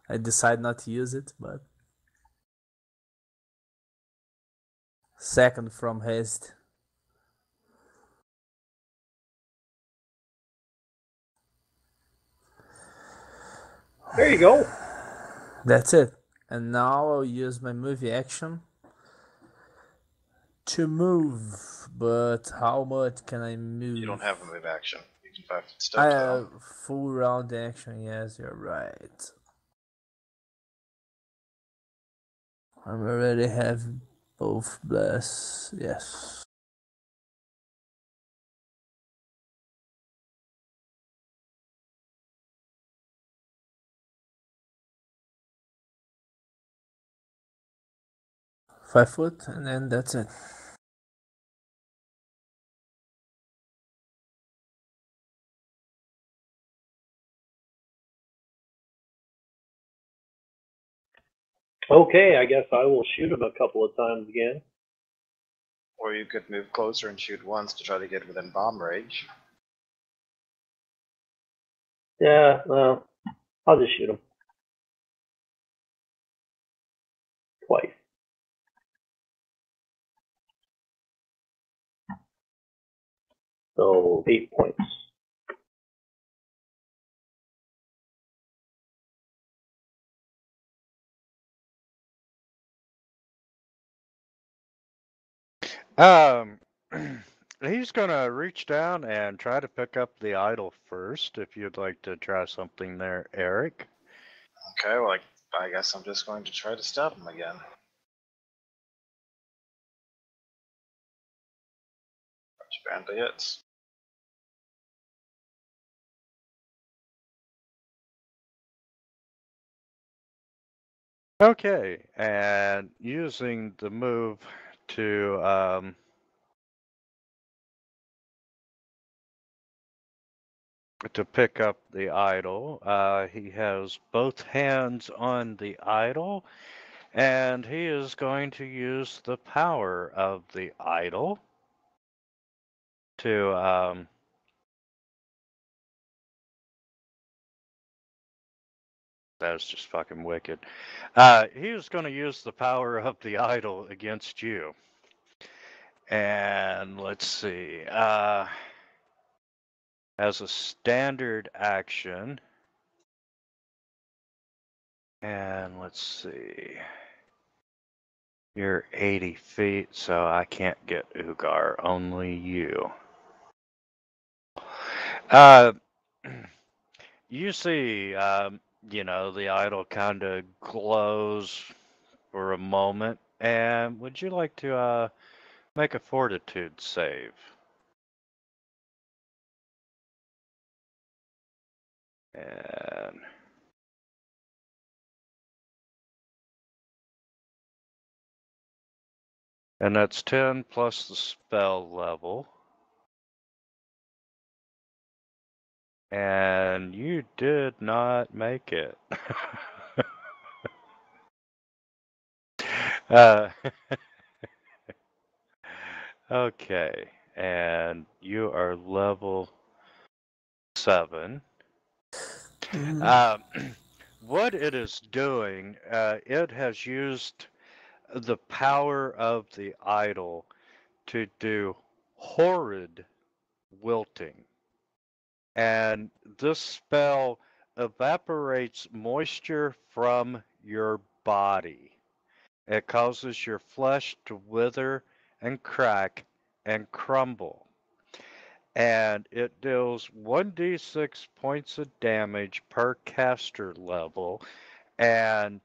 I decide not to use it. But second from haste. There you go. That's it. And now I'll use my movie action to move. But how much can I move? You don't have a move action. You can 5 foot step I though. have full round action. Yes, you're right. I already have both bless. Yes. .5 foot, and then that's it. Okay, I guess I will shoot him a couple of times again. Or you could move closer and shoot once to try to get within bomb range. Yeah, well, I'll just shoot him. Twice. So 8 points. He's gonna reach down and try to pick up the idol first. If you'd like to try something there, Eric. Okay, well, I guess I'm just going to try to stop him again. Band of hits. Okay, and using the move to pick up the idol, he has both hands on the idol, and he is going to use the power of the idol to that's just fucking wicked. He was going to use the power of the idol against you. And let's see. As a standard action. And let's see. You're 80 feet, so I can't get Ugar, only you. You see, the idol kind of glows for a moment. And would you like to make a fortitude save? And that's 10 plus the spell level. And you did not make it. Okay, and you are level 7. What it is doing, it has used the power of the idol to do horrid wilting. And this spell evaporates moisture from your body. It causes your flesh to wither and crack and crumble. and it deals 1d6 points of damage per caster level, and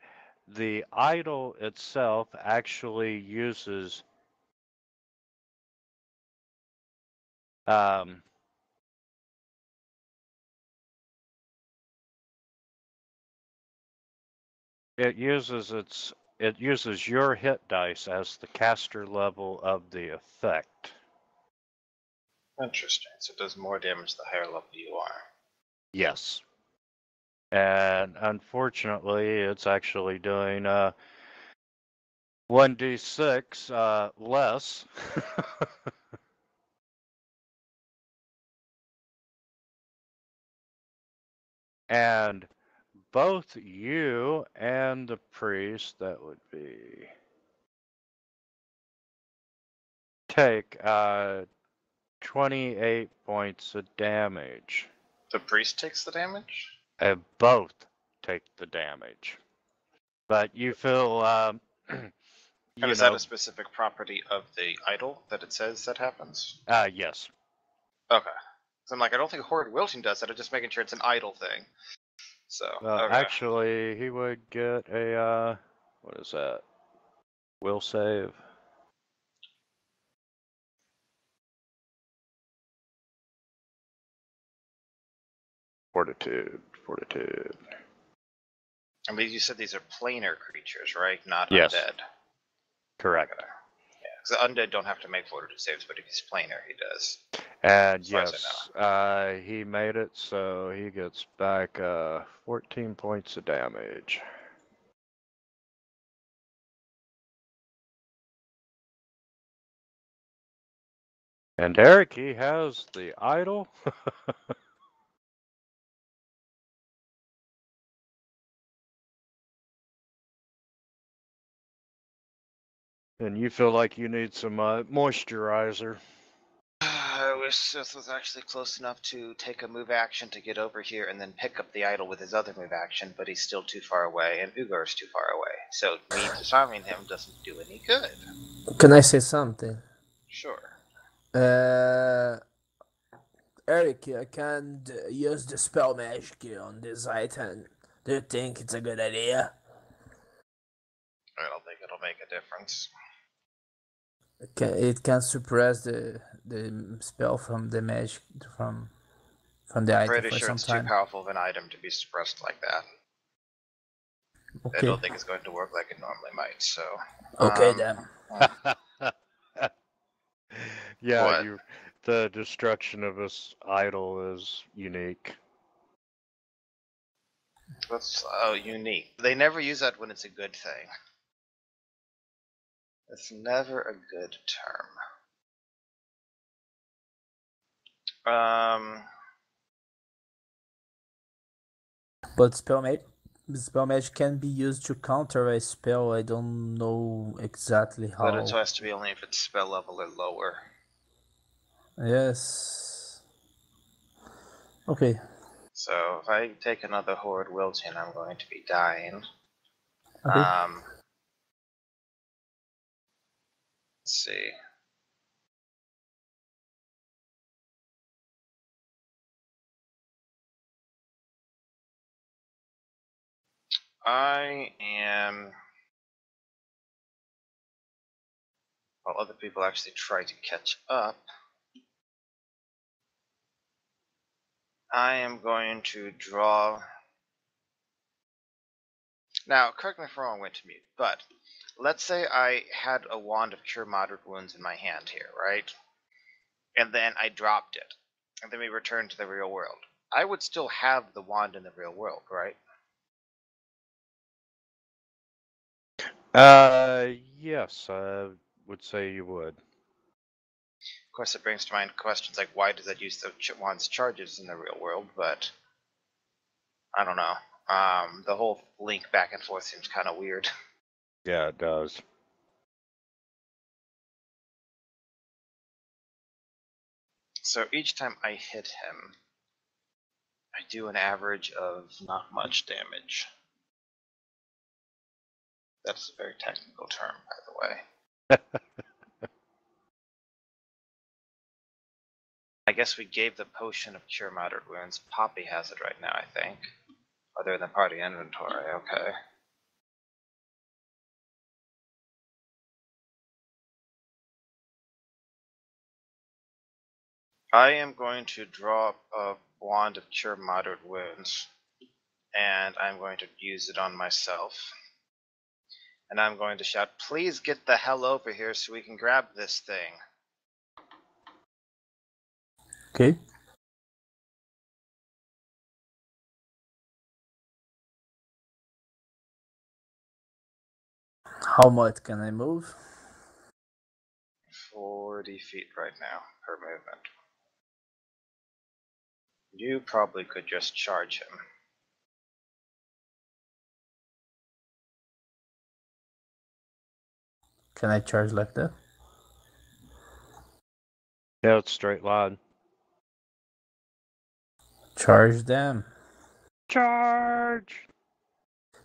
the idol itself actually uses it uses your hit dice as the caster level of the effect. Interesting. So it does more damage the higher level you are. Yes. And unfortunately, it's actually doing 1d6 less. And both you and the priest, that would be, take 28 points of damage. The priest takes the damage? And both take the damage. But you feel, And is that a specific property of the idol that it says that happens? Yes. Okay. So I'm like, I don't think Horde Wilting does that. I'm just making sure it's an idol thing. So, okay. Actually, he would get a, what is that? Will save. Fortitude. I mean, you said these are planar creatures, right? Not Yes. undead. Correct. Okay. Yeah, because undead don't have to make fortitude saves, but if he's planar, he does. And As far as yes, he made it, so he gets back 14 points of damage. And Eric, he has the idol. And you feel like you need some moisturizer. I wish Sith was actually close enough to take a move action to get over here and then pick up the idol with his other move action, but he's still too far away, and Ugar's too far away. So me disarming him doesn't do any good. Can I say something? Sure. Eric, I can use the spell magic on this item. Do you think it's a good idea? I don't think it'll make a difference. It can suppress the spell from the magic from the item Pretty for sure some it's time. too powerful of an item to be suppressed like that. Okay. I don't think it's going to work like it normally might, so... Okay then. Yeah, What? the destruction of this idol is unique. That's unique. They never use that when it's a good thing. It's never a good term. But spell magic can be used to counter a spell. I don't know exactly how. But it has to be only if it's spell level or lower. Yes. Okay. So if I take another Horde Wilting, I'm going to be dying. Okay. Let's see. I am... While other people actually try to catch up, I am going to draw... Now, correct me if I'm wrong, Wintermute, but let's say I had a wand of Cure Moderate Wounds in my hand here, right? And then I dropped it, and then we returned to the real world. I would still have the wand in the real world, right? Yes, I would say you would. Of course, it brings to mind questions like why does that use the wand's charges in the real world, but I don't know. The whole link back and forth seems kind of weird. Yeah, it does. So each time I hit him, I do an average of not much damage. That's a very technical term, by the way. I guess we gave the potion of cure moderate wounds. Poppy has it right now, I think. Other than party inventory, okay. I am going to draw a wand of cure moderate wounds, and I'm going to use it on myself. And I'm going to shout, please get the hell over here so we can grab this thing. Okay. How much can I move? 40 feet right now per movement. You probably could just charge him. Can I charge like that? Yeah, it's straight line. Charge them. Charge!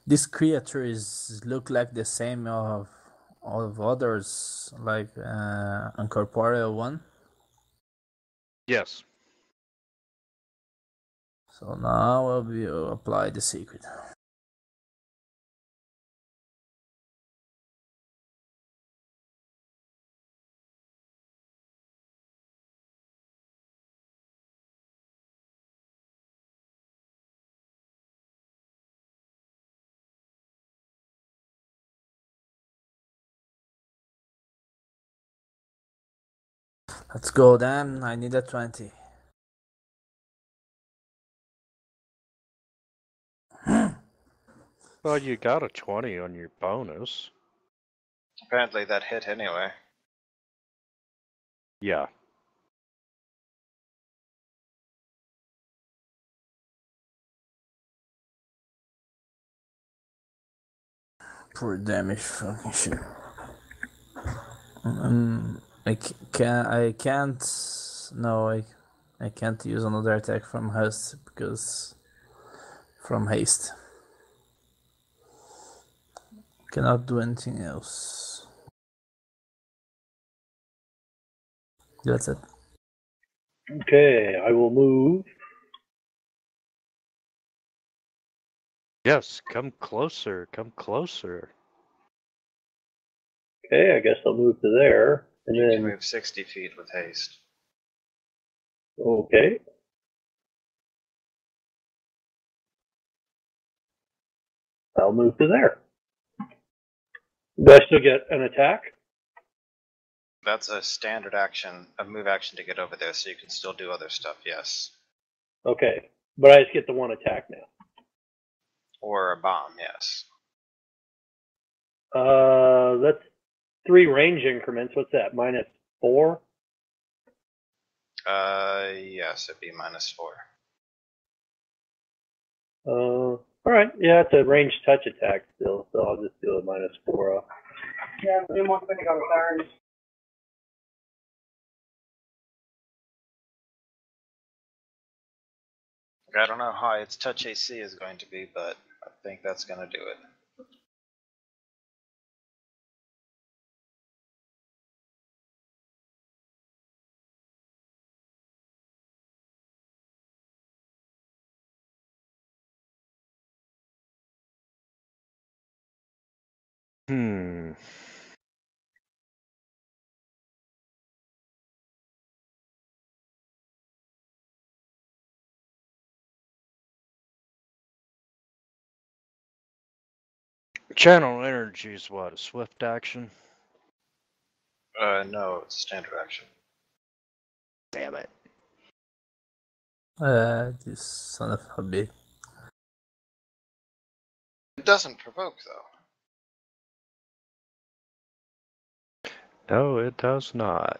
These creatures look like the same of others, like Incorporeal one. Yes. So now we'll apply the secret. Let's go then. I need a 20. Well, you got a 20 on your bonus. Apparently that hit anyway. Yeah. Poor damage fucking shit. I can't use another attack from haste because from haste. Cannot do anything else. That's it. Okay, I will move. Yes, come closer, come closer. Okay, I guess I'll move to there. And You can then, move 60 feet with haste. okay. I'll move to there. Do I still get an attack? That's a standard action, a move action to get over there, so you can still do other stuff, yes. Okay, but I just get the one attack now. Or a bomb, yes. That's 3 range increments. What's that? -4? Yes, it'd be -4. Alright, yeah, it's a range touch attack still, so I'll just do a -4. Yeah, we want to go third. I don't know how high its touch AC is going to be, but I think that's going to do it. Hmm. Channel energy is what, a swift action? No, it's a standard action. Damn it. This son of a bitch. It doesn't provoke, though. No, it does not.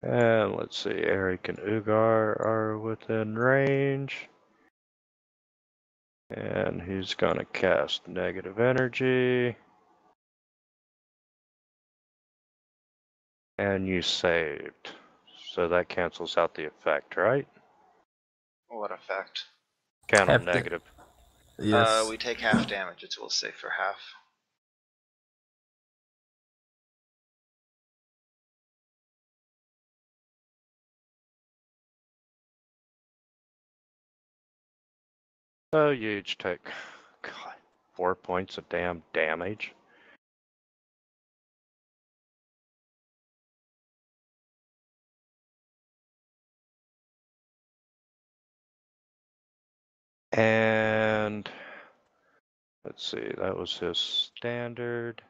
And let's see, Eric and Ugar are within range. And he's gonna cast negative energy. And you saved. So that cancels out the effect, right? What effect? Count on Half the- negative. Yes. We take half damage. It will save for half. So you each take, God, 4 points of damn damage. And let's see, that was his standard.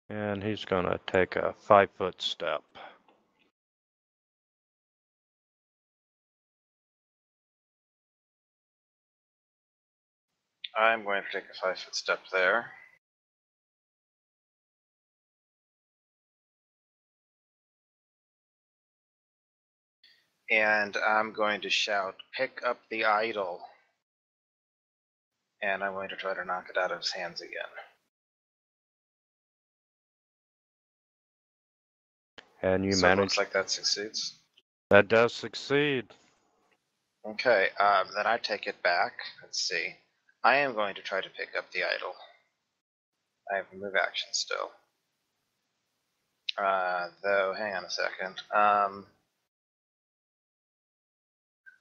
And he's gonna take a 5-foot step. I'm going to take a 5-foot step there. And I'm going to shout, "Pick up the idol." And I'm going to try to knock it out of his hands again. And you So it manage. looks like that succeeds. That does succeed. Okay, then I take it back. Let's see. I am going to try to pick up the idol. I have a move action still. Though, hang on a second.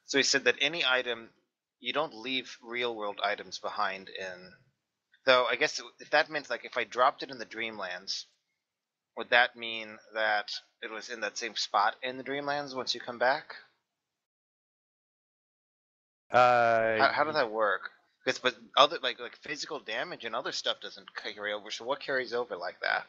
So he said that any item, you don't leave real world items behind in. Though I guess if that means like if I dropped it in the Dreamlands, would that mean that it was in that same spot in the Dreamlands once you come back? How does that work? Because but other like physical damage and other stuff doesn't carry over. So what carries over like that?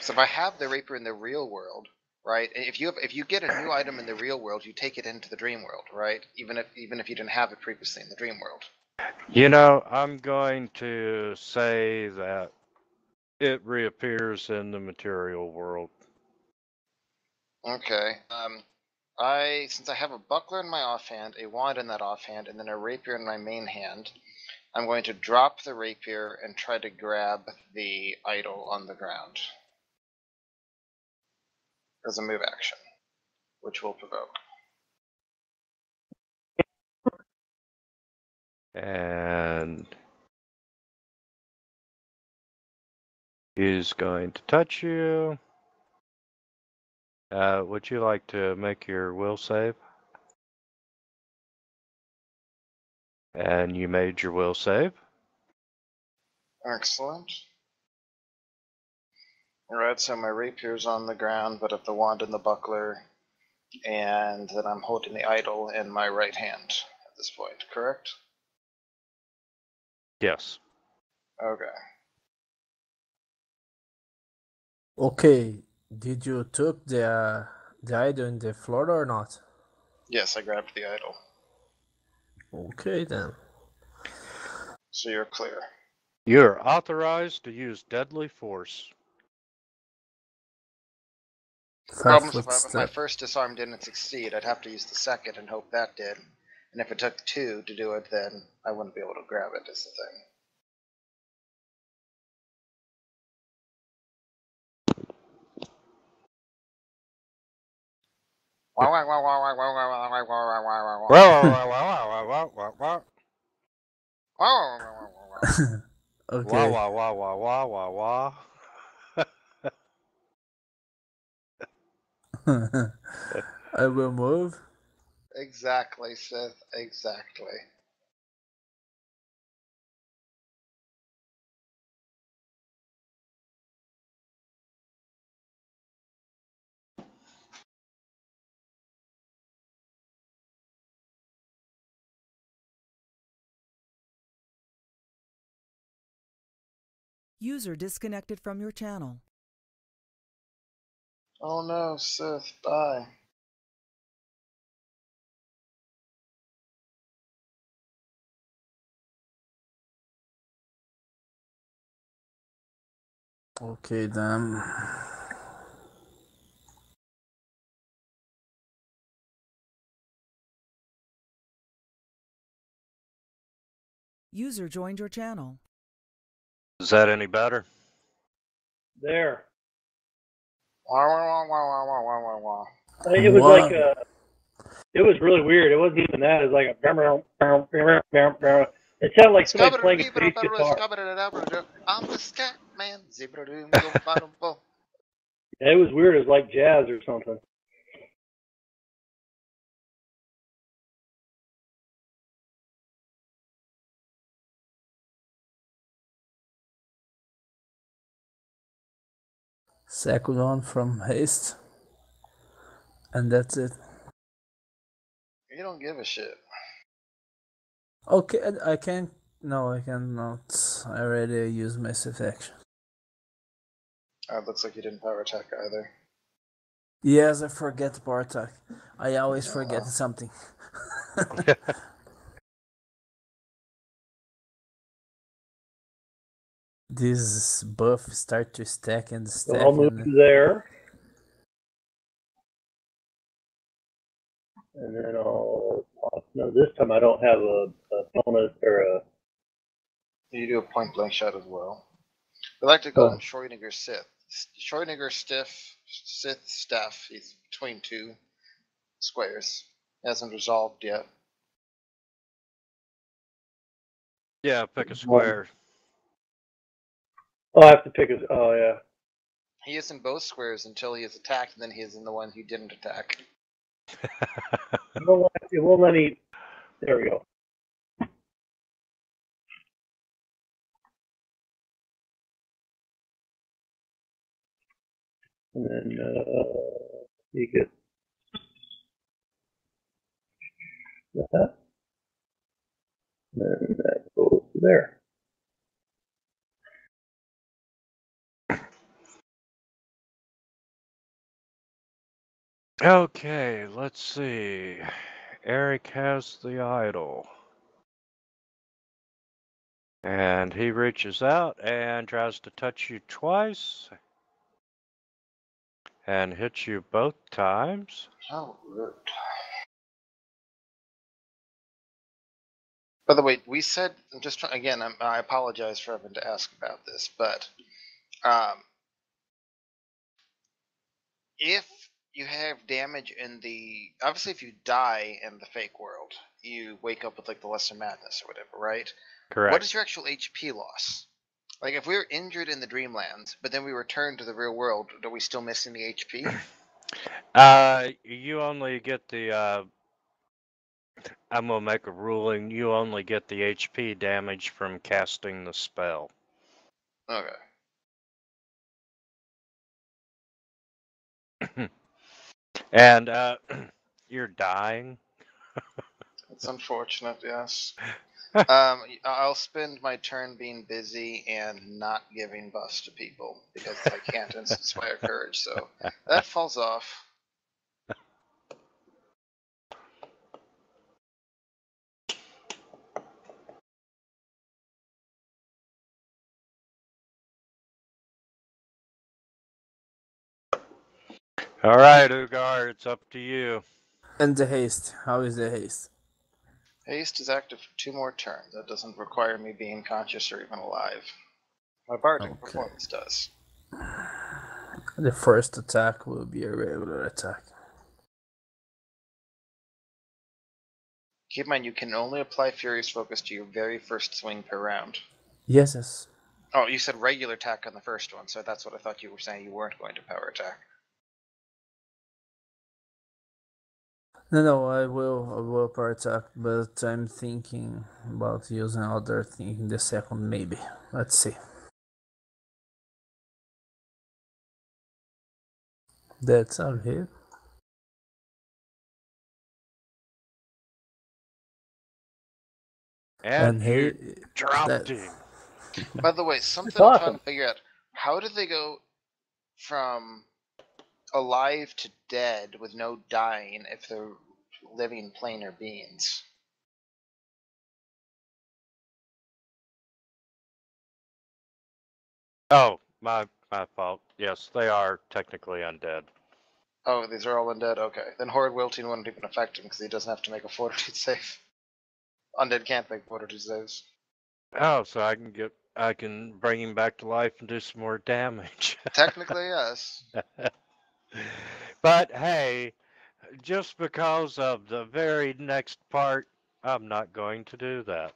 So if I have the Rapier in the real world, right? If you get a new item in the real world, you take it into the dream world, right? Even if you didn't have it previously in the dream world. You know, I'm going to say that it reappears in the material world. Okay. Since I have a buckler in my offhand, a wand in that offhand, and then a rapier in my main hand, I'm going to drop the rapier and try to grab the idol on the ground as a move action, which will provoke. And he's going to touch you. Would you like to make your will save? And you made your will save. Excellent. Alright, so my rapier's on the ground, but I have the wand and the buckler, and then I'm holding the idol in my right hand at this point, correct? Yes. Okay. Okay, did you took the idol in the floor or not? Yes, I grabbed the idol. Okay then. So you're clear. You're authorized to use deadly force. Problem is, if my Step. first disarm didn't succeed, I'd have to use the second and hope that did. And if it took 2 to do it, then I wouldn't be able to grab it, is the thing. Okay. Wah, wah, wah, wah, wah, wah, wah. I will move. Exactly, Sith, exactly. User disconnected from your channel. Oh no, Sith, bye. Okay then. User joined your channel. Is that any better? There. Wah. It was Wow. like it was really weird. It wasn't even that. It was like a it sounded like somebody playing a bass guitar. I'm the scat Batman. Zebra doom go bottom ball. Yeah, it was weird. It was like jazz or something. Second one from haste. And that's it. You don't give a shit. Okay, I can't. No, I cannot. I already used my safe action. It looks like you didn't power attack either. Yes, I forget power attack. I always forget something. This buff start to stack and So stack. I'll move And to there. And then I'll. No, this time I don't have a bonus or a. You do a point blank shot as well. I like to go Oh. in Schrödinger Sith. Schrödinger Sith staff. He's between two squares. He hasn't resolved yet. Yeah, pick a square. Oh, I have to pick a. Oh, yeah. He is in both squares until he is attacked, and then he is in the one he didn't attack. It won't let me. There we go. And then you get that. And then that goes to there. Okay, let's see. Eric has the idol. And he reaches out and tries to touch you twice. And hits you both times. How rude. By the way, we said, I'm just trying, again, I apologize for having to ask about this, but if you have damage in the, obviously if you die in the fake world, you wake up with like the lesser madness or whatever, right? Correct. What is your actual HP loss? Like if we were injured in the Dreamlands, but then we return to the real world, are we still missing the HP? You only get the, I'm gonna make a ruling, you only get the HP damage from casting the spell. Okay. And, you're dying. It's unfortunate, yes. I'll spend my turn being busy and not giving buffs to people because I can't inspire courage, so that falls off. All right, Ugar, it's up to you. And the haste. How is the haste? Haste is active for 2 more turns. That doesn't require me being conscious or even alive. My bardic performance does. The first attack will be a regular attack. Keep in mind, you can only apply Furious Focus to your very first swing per round. Yes. Oh, you said regular attack on the first one, so that's what I thought you were saying. You weren't going to power attack. No, I will power attack, but I'm thinking about using other thing in the second maybe. Let's see. That's all here. And he dropped him. By the way, something awesome. I'm trying to figure out. How did they go from alive to dead with no dying if they're living planar beings? Oh, my fault. Yes, they are technically undead. Oh, these are all undead? Okay. Then Horrid Wilting wouldn't even affect him because he doesn't have to make a fortitude save. Undead can't make fortitude saves. Oh, so I can bring him back to life and do some more damage. Technically, yes. But hey, just because of the very next part, I'm not going to do that.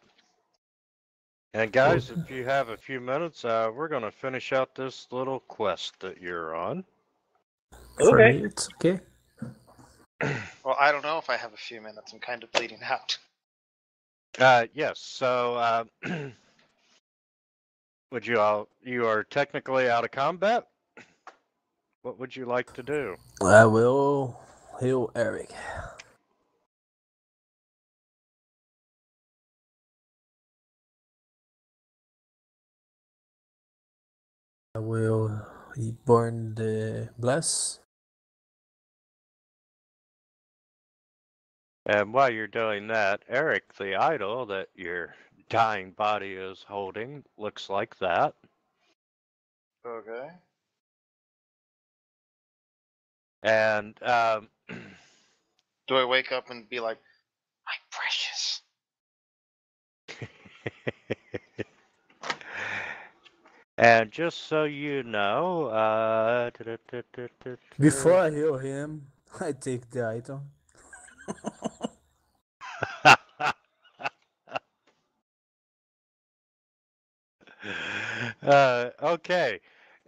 And guys, if you have a few minutes, we're going to finish out this little quest that you're on. For Okay. me, it's okay. Well, I don't know if I have a few minutes. I'm kind of bleeding out. Yes. So, you are technically out of combat. What would you like to do? I will heal Eric. I will burn the bless. And while you're doing that, Eric, the idol that your dying body is holding looks like that. Okay. And Do I wake up and be like, my precious? and just so you know, Before I heal him, I take the item. Okay.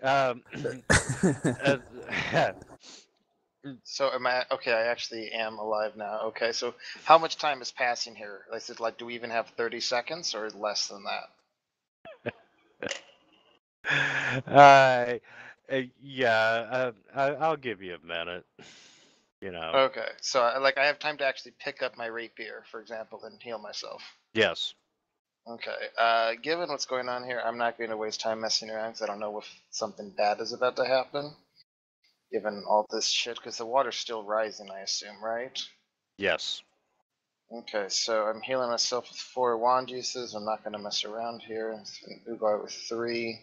Uh, So am I okay? I actually am alive now. Okay, so how much time is passing here? Is it like, do we even have 30 seconds or less than that? yeah, I'll give you a minute. You know. Okay, so I have time to actually pick up my rapier, for example, and heal myself. Yes. Okay. Given what's going on here, I'm not going to waste time messing around because I don't know if something bad is about to happen. Given all this shit, because the water's still rising, I assume, right? Yes. Okay, so I'm healing myself with 4 wand uses. I'm not going to mess around here. Ugar with 3.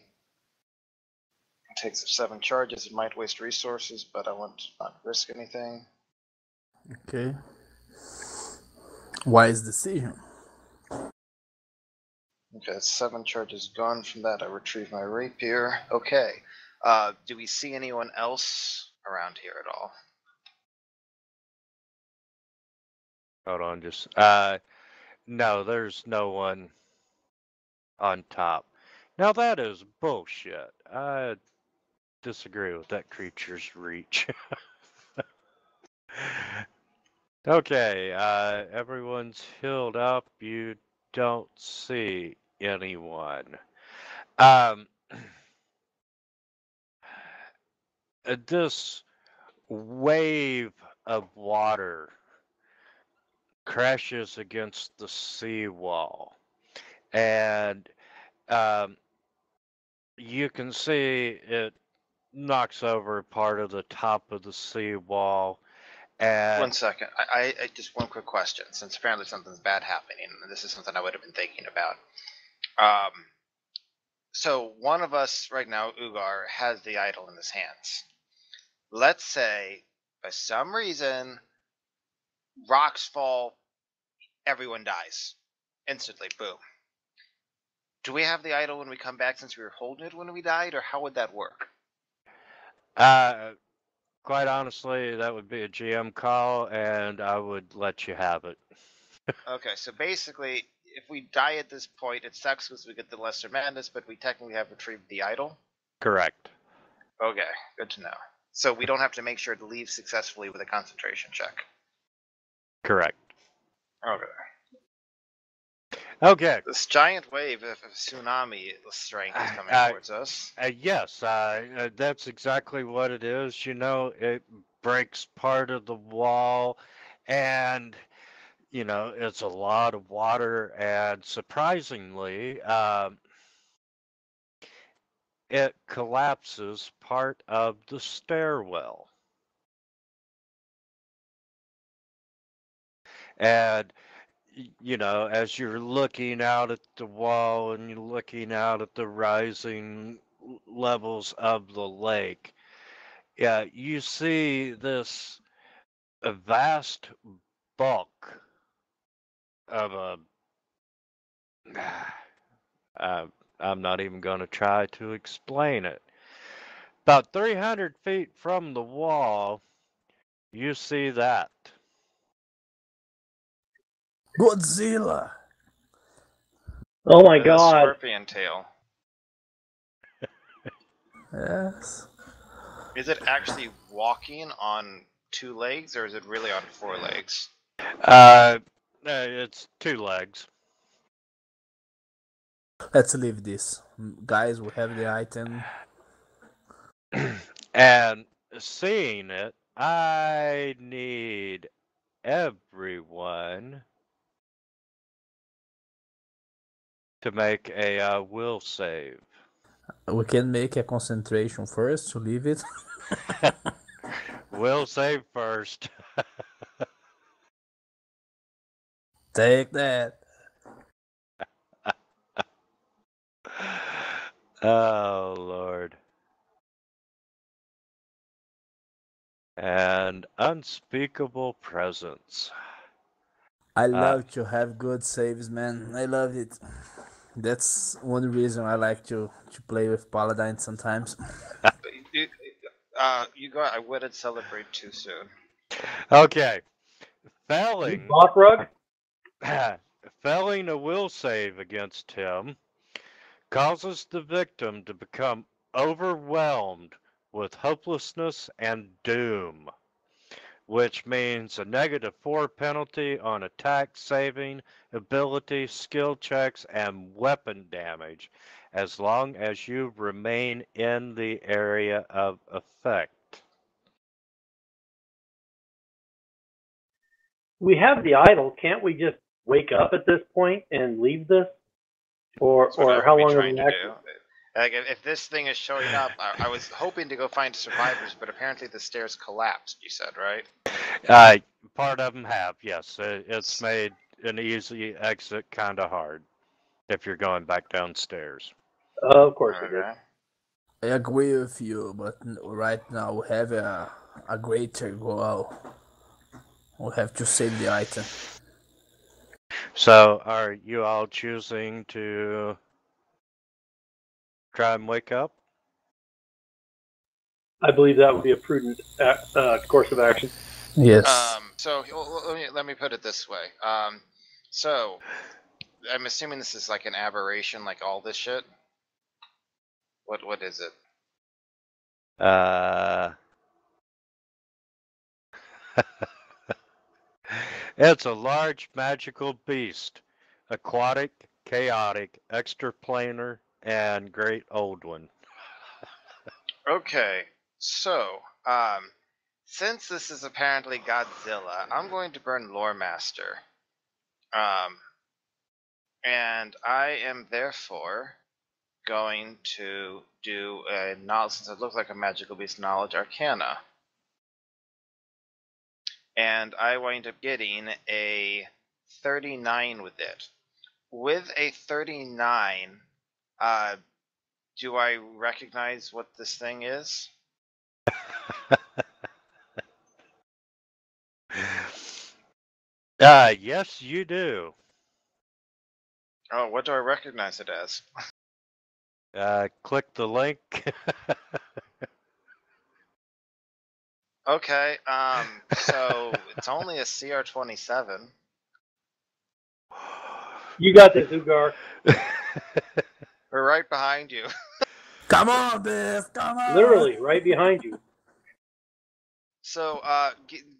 It takes 7 charges. It might waste resources, but I want to not risk anything. Okay. Wise decision. Okay, 7 charges gone from that. I retrieve my rapier. Okay. Do we see anyone else around here at all? Hold on, just no, there's no one on top. Now that is bullshit. I disagree with that creature's reach. Okay, everyone's healed up. You don't see anyone. This wave of water crashes against the seawall, and you can see it knocks over part of the top of the seawall. And 1 second. I just one quick question, since apparently something's bad happening, and this is something I would have been thinking about. So one of us right now, Ugar, has the idol in his hands. Let's say, for some reason, rocks fall, everyone dies. Instantly, boom. Do we have the idol when we come back since we were holding it when we died, or how would that work? quite honestly, that would be a GM call, and I would let you have it. Okay, so basically, if we die at this point, it sucks because we get the Lesser Madness, but we technically have retrieved the idol. Correct. Okay, good to know. So we don't have to make sure to leave successfully with a concentration check. Correct. Okay. Okay. This giant wave of tsunami strength is coming towards us. Yes, that's exactly what it is. You know, it breaks part of the wall, and you know, it's a lot of water, and surprisingly, it collapses part of the stairwell. And you know, as you're looking out at the wall and you're looking out at the rising levels of the lake, yeah, you see this a vast bulk of a. I'm not even going to try to explain it. About 300 feet from the wall, you see that. Godzilla. Oh my The god. scorpion tail. Yes. Is it actually walking on 2 legs, or is it really on 4 legs? It's 2 legs. Let's leave this. Guys, we have the item. And seeing it, I need everyone to make a will save. We can make a concentration first to leave it. Will save first. Take that. Oh, Lord. And unspeakable presence. I love to have good saves, man. I love it. That's one reason I like to play with Paladin sometimes. You got. I wouldn't celebrate too soon. Okay. You Failing, Bach rug? failing a will save against him causes the victim to become overwhelmed with hopelessness and doom, which means a -4 penalty on attack, saving, ability, skill checks, and weapon damage, as long as you remain in the area of effect. We have the idol. Can't we just wake up at this point and leave this? That's what I Or would how be long trying are to we do. Like, if this thing is showing up, I was hoping to go find survivors, but apparently the stairs collapsed. You said, right? Part of them have, yes. It's made an easy exit kind of hard if you're going back downstairs. Of course it is. Okay. I agree with you, but right now we have a greater goal. We have to save the item. So, are you all choosing to try and wake up? I believe that would be a prudent course of action. Yes. So let me put it this way. So I'm assuming this is like an aberration, like all this shit. What is it? It's a large magical beast, aquatic, chaotic, extraplanar, and great old one. Okay, so since this is apparently Godzilla, I'm going to burn Lore Master. And I am therefore going to do a knowledge, since it looks like a magical beast, knowledge arcana. And I wind up getting a 39 with it. With a 39, do I recognize what this thing is? Yes, you do. Oh, what do I recognize it as? Click the link. Okay, so it's only a CR27. You got this, Ugar. We're right behind you. Come on, Biff! Come on! Literally right behind you. So,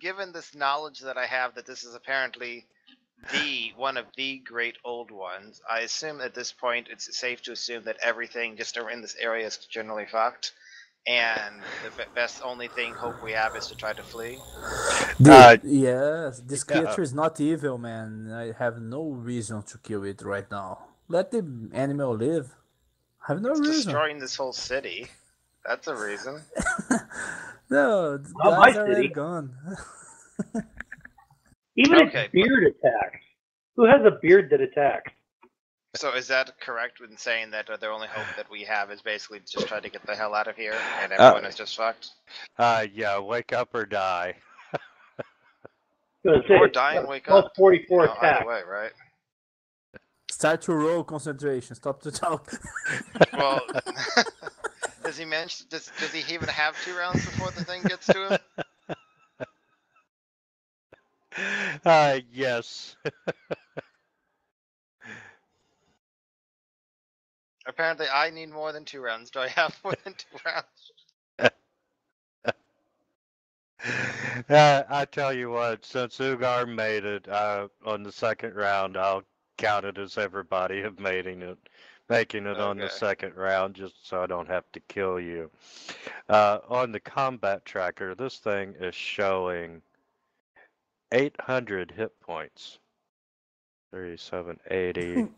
given this knowledge that I have that this is apparently one of the great old ones, I assume at this point it's safe to assume that everything just in this area is generally fucked, and the best only thing hope we have is to try to flee. Yes, this creature is not evil, man. I have no reason to kill it right now. Let the animal live. I have no reason. Destroying this whole city. That's a reason. No, the Not my guys are already city. gone. Even Okay, its beard attacks. Who has a beard that attacks? So is that correct in saying that the only hope that we have is basically just try to get the hell out of here and everyone is just fucked? Yeah, wake up or die. Or die and wake up. 44 attack. Either way, right? Start to roll concentration. Stop to talk. Well, does he mention? Does he even have 2 rounds before the thing gets to him? Yes. Apparently, I need more than 2 rounds. Do I have more than 2 rounds? I tell you what, since Ugar made it on the second round, I'll count it as everybody of making it on the Okay. second round, just so I don't have to kill you. On the combat tracker, this thing is showing 800 hit points. 3780,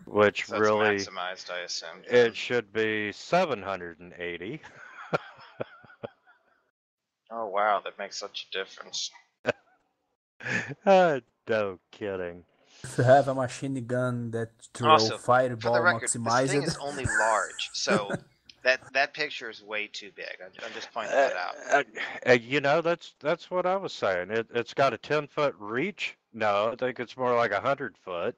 which So it's really maximized, I assume. it should be 780. Oh wow, that makes such a difference. No kidding. If you have a machine gun that throw Also, for the fireball record, this thing is maximized, only large, so that picture is way too big. I'm just pointing Uh, that out. you know, that's what I was saying. It's got a 10-foot reach. No, I think it's more like 100 foot.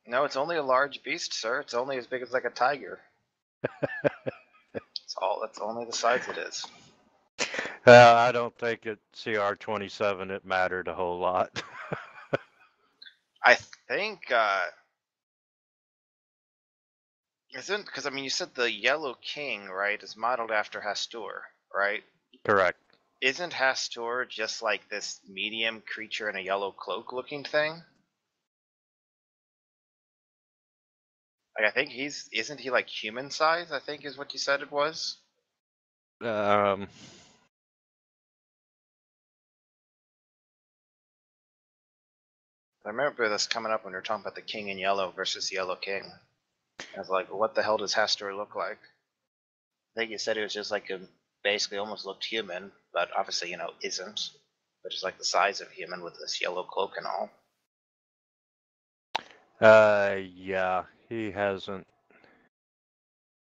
No, it's only a large beast, sir. It's only as big as like a tiger. That's only the size it is. I don't think at CR27 it mattered a whole lot. I think isn't because I mean you said the Yellow King, right, is modeled after Hastur, right? Correct. Isn't Hastur just like this medium creature in a yellow cloak looking thing? Like I think isn't he like human size, I think is what you said it was? Um, I remember this coming up when we were talking about the King in Yellow versus the Yellow King. I was like, what the hell does Hastur look like? I think you said it was just like basically almost looked human, but obviously, isn't. But just like the size of human with this yellow cloak and all. yeah, he hasn't.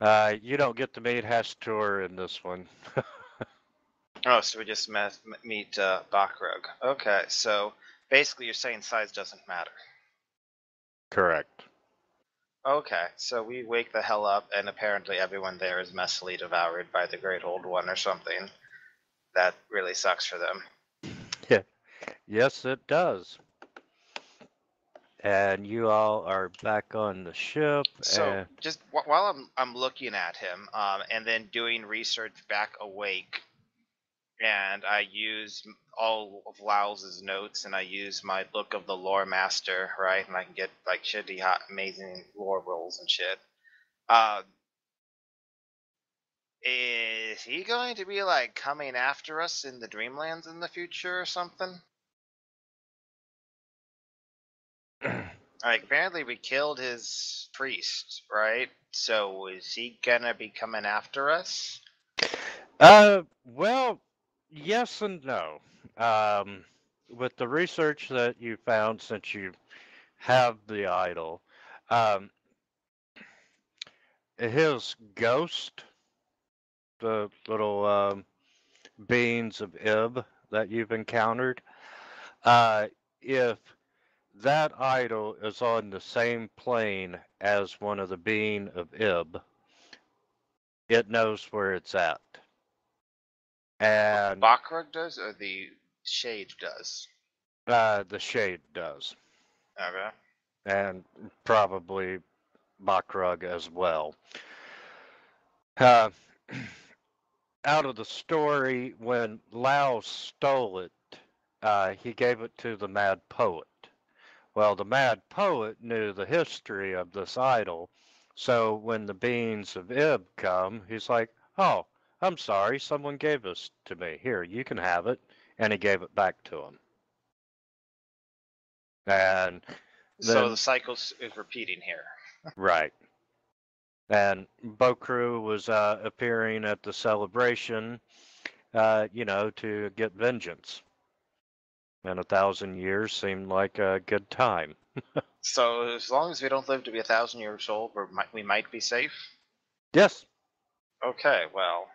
You don't get to meet Hastur in this one. Oh, so we just meet Bakrug. Okay, so basically you're saying size doesn't matter. Correct. Okay, so we wake the hell up, and apparently everyone there is messily devoured by the Great Old One or something. That really sucks for them. Yeah. Yes, it does. And you all are back on the ship. So just while I'm looking at him, and then doing research back awake, and I use all of Lyle's notes, and I use my Book of the Lore Master, right? And I can get like shitty, hot, amazing lore rolls and shit. Is he going to be like coming after us in the Dreamlands in the future or something? Like apparently we killed his priest, right? So is he gonna be coming after us? Well, yes and no. With the research that you found, since you have the idol, um, his ghost, the little beings of Ib that you've encountered, if that idol is on the same plane as one of the being of Ib, it knows where it's at. And Bakrug does, or the Shade does? the Shade does. Okay. And probably Bakrug as well. Uh, out of the story, when Lao stole it, he gave it to the Mad Poet. Well, the Mad Poet knew the history of this idol, so when the beings of Ib come, he's like, "Oh, I'm sorry, someone gave this to me. Here, you can have it," and he gave it back to him. And So then, the cycle is repeating here. right. And Bokru was appearing at the celebration, to get vengeance. And 1,000 years seemed like a good time. So as long as we don't live to be 1,000 years old, we might be safe. Yes. Okay, well.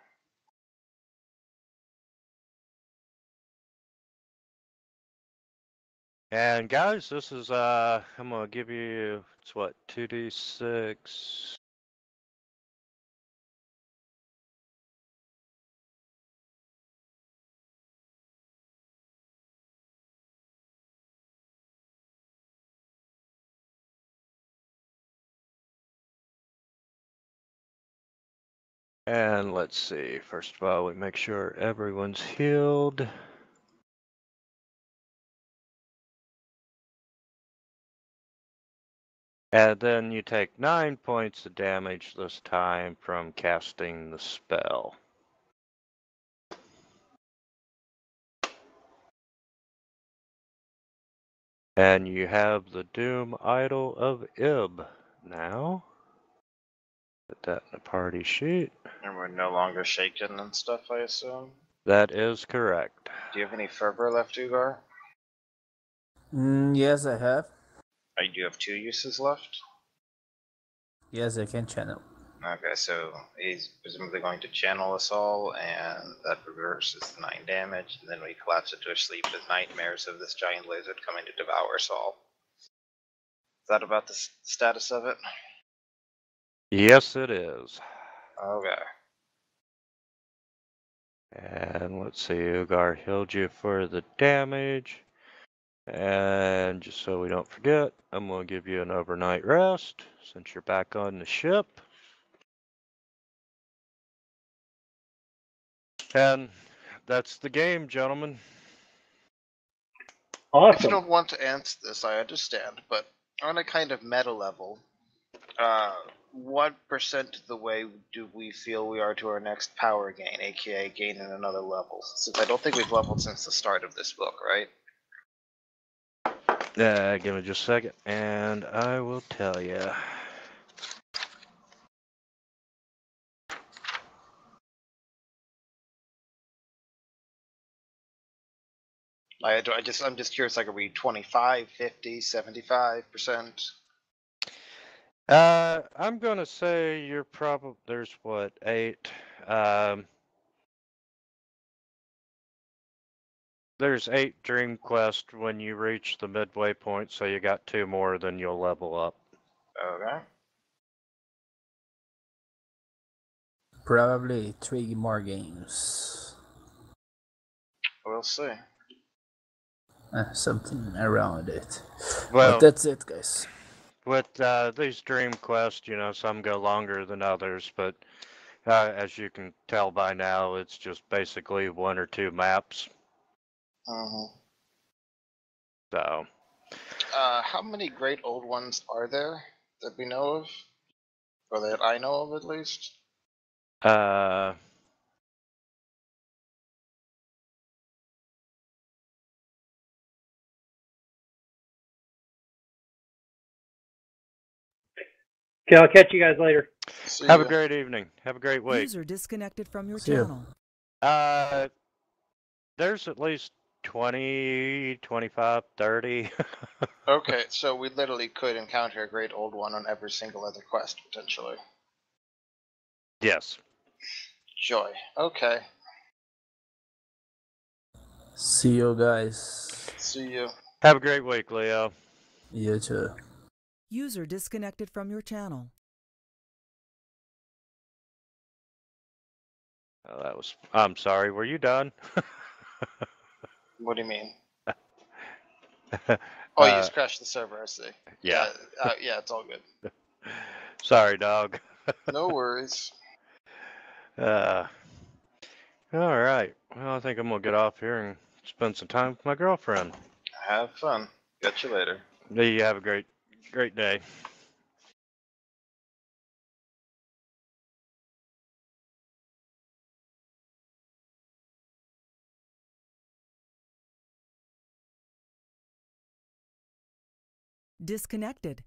And guys, this is I'm gonna give you, it's what, 2d6. And let's see. First of all, we make sure everyone's healed. And then you take 9 points of damage this time from casting the spell. And you have the Doom Idol of Ib now. Put that in the party sheet. And we're no longer shaken and stuff, I assume. That is correct. Do you have any fervor left, Ugar? Yes, I have. Do you have 2 uses left? Yes, I can channel. Okay, so he's presumably going to channel us all, and that reverses the 9 damage, and then we collapse into a sleep with nightmares of this giant lizard coming to devour us all. Is that about the status of it? Yes, it is. Okay. And let's see, Ugar healed you for the damage. And just so we don't forget, I'm going to give you an overnight rest since you're back on the ship. And that's the game, gentlemen. If you Awesome. don't want to answer this, I understand, but on a kind of meta level, what percent of the way do we feel we are to our next power gain, aka gain in another level? Since I don't think we've leveled since the start of this book, right? Give me just a second, and I will tell you. I'm just curious, like, are we 25, 50, 75%? I'm going to say you're probably, there's what, 8. There's 8 Dream Quest when you reach the midway point, so you got 2 more, then you'll level up. Okay. Probably 3 more games. We'll see. Something around it. Well, But that's it, guys. with these Dream Quests, you know, some go longer than others, but as you can tell by now, it's just basically 1 or 2 maps. Mm-hmm. So, How many great old ones are there that we know of? Or that I know of, at least? Okay, I'll catch you guys later. See have a ya. great evening. Have a great week. User disconnected from your See ya. channel. There's at least 20, 25, 30. Okay, so we literally could encounter a great old one on every single other quest, potentially. Yes. Joy. Okay. See you guys. See you. Have a great week, Leo. You too. User disconnected from your channel. Oh, I'm sorry, were you done? What do you mean? Oh, you just crashed the server, I see. Yeah. Yeah, it's all good. Sorry, dog. No worries. All right. Well, I think I'm gonna get off here and spend some time with my girlfriend. Have fun. Catch you later. You have a great day. Disconnected.